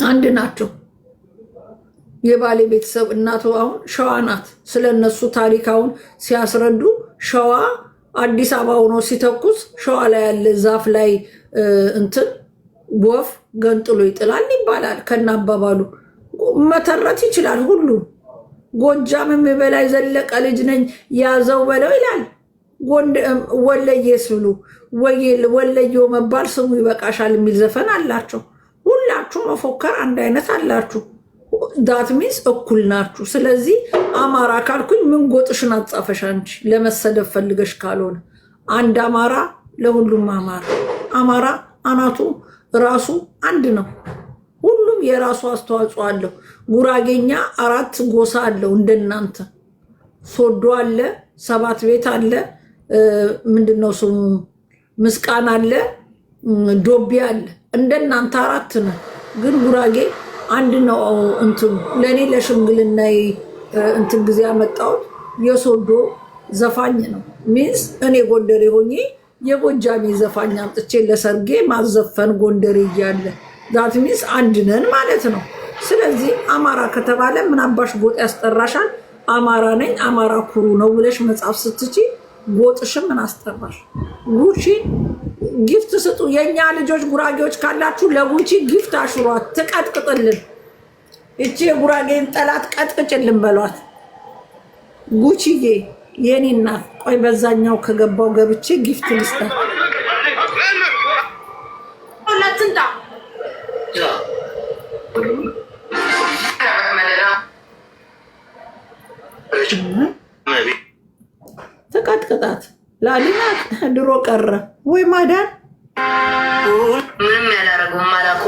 S1: አንድ ናቸው። የባሌ ቤተሰብ እናቱ አሁን ሸዋ ናት። ስለነሱ ታሪካውን ሲያስረዱ ሸዋ አዲስ አበባ ሆኖ ሲተኩስ ሸዋ ላይ ያለ ዛፍ ላይ እንትን ወፍ ገንጥሎ ይጥላል ይባላል። ከናባባሉ መተረት ይችላል ሁሉ። ጎጃምም የበላይ ዘለቀ ልጅ ነኝ ያዘው በለው ይላል። ወለየስ ብሉ ወለየው መባል ስሙ ይበቃሻል የሚል ዘፈን አላቸው። ሁላችሁ መፎከር አንድ አይነት አላችሁ። ዳት ሚንስ እኩል ናችሁ። ስለዚህ አማራ ካልኩኝ ምን ጎጥሽን አጻፈሽ አንቺ? ለመሰደብ ፈልገሽ ካልሆነ አንድ አማራ ለሁሉም አማራ። አማራ አናቱ ራሱ አንድ ነው። ሁሉም የራሱ አስተዋጽኦ አለው። ጉራጌኛ 4 ጎሳ አለው እንደናንተ። ሶዶ አለ፣ 7 ቤት አለ፣ ምንድነው ስሙ ምስቃን አለ፣ ዶቢ አለ። እንደናንተ 4 ነው፣ ግን ጉራጌ አንድ ነው። እንትም ለኔ ለሽምግልና እንትን ጊዜ ያመጣሁት የሶዶ ዘፋኝ ነው። ሚንስ እኔ ጎንደሬ ሆኜ የጎጃሜ ዘፋኝ አምጥቼ ለሰርጌ ማዘፈን ጎንደሬ እያለ ዛት ሚንስ አንድ ነን ማለት ነው። ስለዚህ አማራ ከተባለ ምን አባሽ ጎጥ ያስጠራሻል? አማራ ነኝ አማራ ኩሩ ነው ብለሽ መጻፍ ስትቺ ጎጥሽም ምን አስጠራሽ? ጉቺ ጊፍት ስጡ። የኛ ልጆች ጉራጌዎች ካላችሁ ለጉቺ ጊፍት አሽሯት፣ ትቀጥቅጥልን። እቺ የጉራጌን ጠላት ቀጥቅጭልን በሏት። ጉቺዬ የኔ እናት፣ ቆይ በዛኛው ከገባው ገብቼ ጊፍት ልስጣት። ትቀጥቅጣት። ላሊናት ድሮ ቀረ ወይ ማዳን
S7: ምንም ያላረገው ማላቆ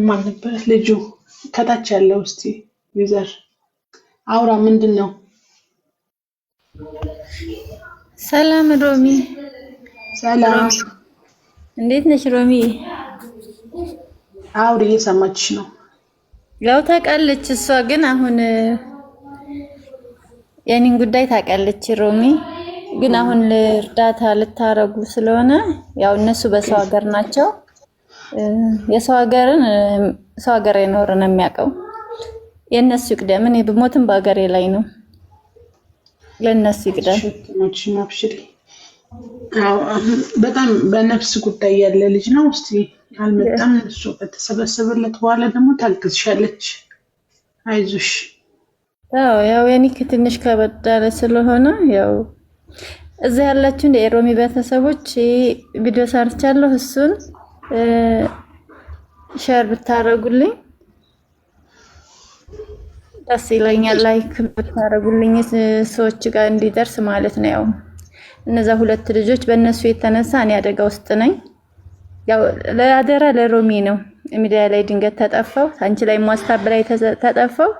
S3: ማን ነበር ልጁ ከታች ያለው? እስቲ ዩዘር አውራ። ምንድነው?
S8: ሰላም ሮሚ።
S3: ሰላም፣
S8: እንዴት ነሽ ሮሚ?
S3: አውሪ፣ እየሰማችሽ ነው።
S8: ያው ታውቃለች እሷ፣ ግን አሁን የኔን ጉዳይ ታውቃለች ሮሚ። ግን አሁን እርዳታ ልታረጉ ስለሆነ ያው እነሱ በሰው ሀገር ናቸው። የሰው ሀገር የኖረ ነው የሚያውቀው። የእነሱ ይቅደም። እኔ ብሞትም በሀገሬ ላይ ነው። ለእነሱ ይቅደም።
S3: በጣም በነፍስ ጉዳይ ያለ ልጅ ነው። እስቲ አልመጣም። እሱ ከተሰበሰበለት በኋላ ደግሞ ታግዝሻለች። አይዞሽ።
S8: ያው የኔ ትንሽ ከበድ ያለ ስለሆነ ያው እዛ ያላችሁ እንደ ሮሚ ቤተሰቦች ቪዲዮ ሰርቻለሁ። እሱን ሼር ብታረጉልኝ ደስ ይለኛል። ላይክ ብታረጉልኝ ሰዎች ጋር እንዲደርስ ማለት ነው። ያው እነዛ 2 ልጆች በእነሱ የተነሳ እኔ አደጋ ውስጥ ነኝ። ያው ለአደራ ለሮሚ ነው። ሚዲያ ላይ ድንገት ተጠፋው፣ አንቺ ላይ ማስታብ ላይ ተጠፋው።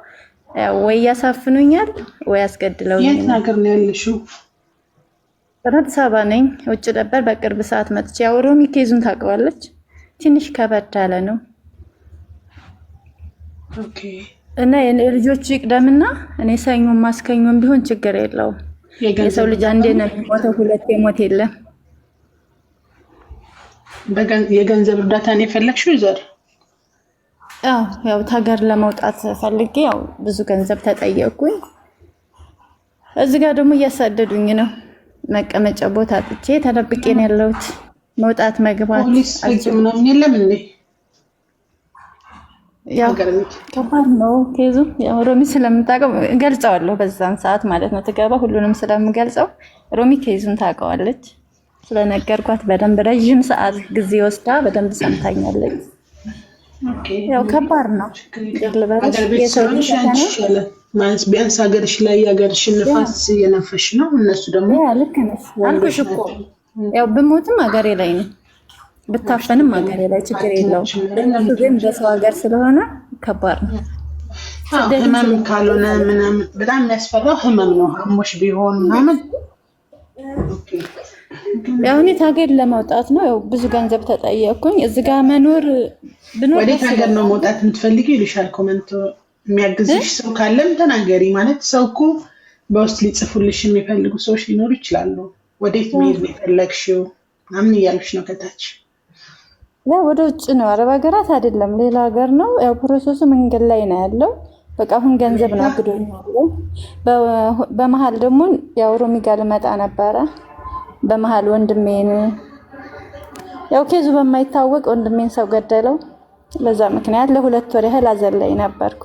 S8: ያው ወይ ያሳፍኑኛል ወይ ያስገድለውኛል።
S3: የት ሀገር ነው ያለሽው?
S8: አዲስ አበባ ነኝ። ውጭ ነበር፣ በቅርብ ሰዓት መጥቼ። ያው ሮሚ ኬዙን ታውቀዋለች። ትንሽ ከበድ ያለ ነው።
S3: ኦኬ።
S8: እና የልጆቹ ይቅደምና እኔ ሰኞም ማስከኞም ቢሆን ችግር የለውም። የሰው ልጅ አንዴ ነው የሚሞተው፣ 2 ሞት የለም።
S3: የገንዘብ እርዳታ ነው የፈለግሽው ይዘር?
S8: ያው ታገር ለመውጣት ፈልጌ ያው ብዙ ገንዘብ ተጠየቅኩኝ። እዚህ ጋር ደግሞ እያሳደዱኝ ነው። መቀመጫ ቦታ አጥቼ ተደብቄ ነው ያለሁት። መውጣት መግባት
S3: ፖሊስ ህግ ምናምን የለም እንዴ?
S8: ያው ከባድ ነው ኬዙ። ያው ሮሚ ስለምታውቀው ገልጸዋለሁ በዛን ሰዓት ማለት ነው። ትገባ ሁሉንም ስለምገልጸው ሮሚ ኬዙን ታውቀዋለች። ስለነገርኳት በደንብ ረጅም ሰዓት ጊዜ ወስዳ በደንብ ሰምታኛለች። ያው ከባድ ነው።
S3: ቢያንስ ሀገርሽ ላይ የሀገርሽን ንፋስ እየነፈሽ ነው። እነሱ ደግሞ
S8: ልክ ነሽ አልኩሽ እኮ ያው ብሞትም ሀገሬ ላይ ነው። ብታፈንም ሀገሬ ላይ ችግር የለውም። እሱ ግን በሰው ሀገር ስለሆነ ከባድ ነው።
S3: ህመም ካልሆነ ምናምን በጣም የሚያስፈራው ህመም ነው። አሞሽ ቢሆን ምናምን
S8: ያው እኔ ታገል ለማውጣት ነው። ያው ብዙ ገንዘብ ተጠየቅኩኝ። እዚህ ጋር መኖር ብኖር
S3: ወዴት ሀገር ነው መውጣት የምትፈልጊው ይልሻል ኮመንት። የሚያግዝሽ ሰው ካለም ተናገሪ። ማለት ሰው እኮ በውስጥ ሊጽፉልሽ የሚፈልጉ ሰዎች ሊኖሩ ይችላሉ። ወዴት መሄድ ነው የፈለግሽው ምናምን እያሉሽ ነው ከታች።
S8: ያው ወደ ውጭ ነው፣ አረብ ሀገራት አይደለም ሌላ ሀገር ነው። ያው ፕሮሰሱ መንገድ ላይ ነው ያለው። በቃ አሁን ገንዘብ ነው አግዶኛል። በመሀል ደግሞ ያው ሮሚ ጋር ልመጣ ነበረ። በመሀል ወንድሜን ያው ኬዙ በማይታወቅ ወንድሜን ሰው ገደለው። በዛ ምክንያት ለ2 ወር ያህል አዘን ላይ ነበርኩ።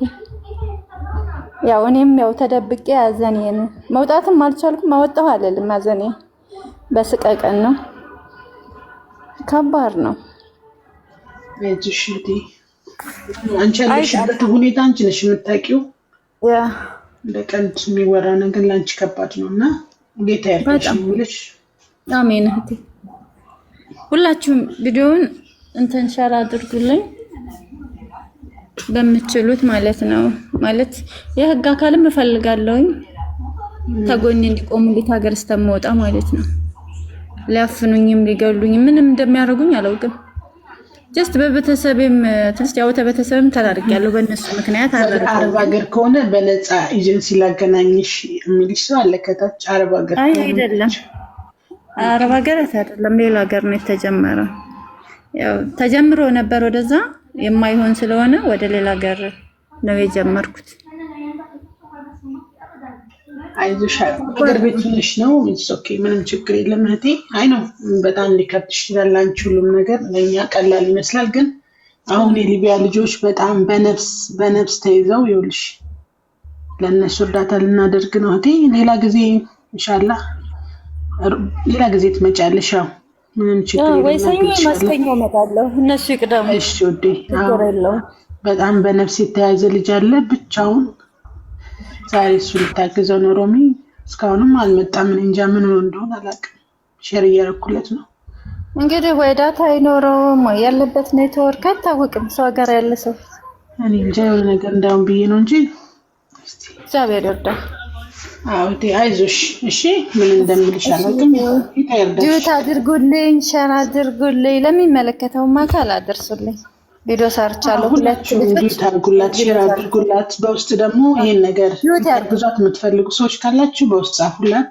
S8: ያው እኔም ያው ተደብቄ አዘኔን መውጣትም አልቻልኩም። አወጣሁ አለልም አዘኔን በስቀቀን ነው። ከባድ ነው።
S3: አይዞሽ እህቴ፣ አንቺ ያለሽበት ሁኔታ አንቺ ነሽ የምታውቂው።
S8: ያ
S3: እንደ ቀልድ የሚወራ ነገር ለአንቺ ከባድ ነው እና ጌታ ያርግሽ ይልሽ።
S8: አሜን እህቴ። ሁላችሁም ቪዲዮውን እንትን ሸር አድርጉልኝ በምትችሉት ማለት ነው። ማለት የህግ አካልም እፈልጋለሁኝ ተጎኔ እንዲቆሙልኝ ሀገር እስከምወጣ ማለት ነው። ሊያፍኑኝም ሊገሉኝም ምንም እንደሚያደርጉኝ አላውቅም። ጀስት በቤተሰብም ትንሽ ያው ተበተሰብም ተላርቂያለሁ በእነሱ ምክንያት
S3: አረብ ሀገር ከሆነ በነፃ ኤጀንሲ ላገናኝሽ የሚልሽ ሰው አለ ከታች። አረብ ሀገር
S8: አይደለም አረብ ሀገር አይደለም ሌላ ሀገር ነው የተጀመረው። ያው ተጀምሮ ነበር ወደዛ የማይሆን ስለሆነ ወደ ሌላ ሀገር ነው የጀመርኩት።
S3: አይዞሽ ሀገር ቤት ሆነሽ ነው ኦኬ፣ ምንም ችግር የለም እህቴ። አይ ነው በጣም ሊከብድሽ ይችላል አንቺ ሁሉም ነገር ለኛ ቀላል ይመስላል፣ ግን አሁን የሊቢያ ልጆች በጣም በነፍስ ተይዘው ይኸውልሽ ለእነሱ እርዳታ ልናደርግ ነው እህቴ። ሌላ ጊዜ ኢንሻአላህ ሌላ ጊዜ ትመጫለሽ። ያው ምንም ችግር የለም
S8: ወይ ሰኞ ማስከኞ እመጣለሁ እነሱ ይቅደሙ።
S3: እሺ ውዴ። በጣም በነፍስ የተያዘ ልጅ አለ ብቻውን። ዛሬ እሱ ልታግዘው ነው ሮሚ። እስካሁንም አልመጣም። እኔ እንጃ ምን እንደሆነ አላውቅም። ሼር እያደረኩለት ነው
S8: እንግዲህ። ወይ ዳታ አይኖረውም ወይ ያለበት ኔትወርክ አይታወቅም። ሰው ሀገር ያለ ሰው
S3: እኔ እንጃ የሆነ ነገር እንዳውን ብዬ ነው እንጂ
S8: እግዚአብሔር ይርዳ።
S3: አዎ አይዞሽ እሺ። ምን እንደምልሽ አላውቅም። ይታየርዳሽ።
S8: ዲዩት አድርጉልኝ፣ ሸር አድርጉልኝ፣ ለሚመለከተውም አካል አድርሱልኝ። ቪዲዮ ሰርቻለሁ። ሁለት
S3: ዲዩት አድርጉላት፣ ሼር አድርጉላት። በውስጥ ደግሞ ይሄን ነገር ብዙት የምትፈልጉ ሰዎች ካላችሁ በውስጥ ጻፉላት።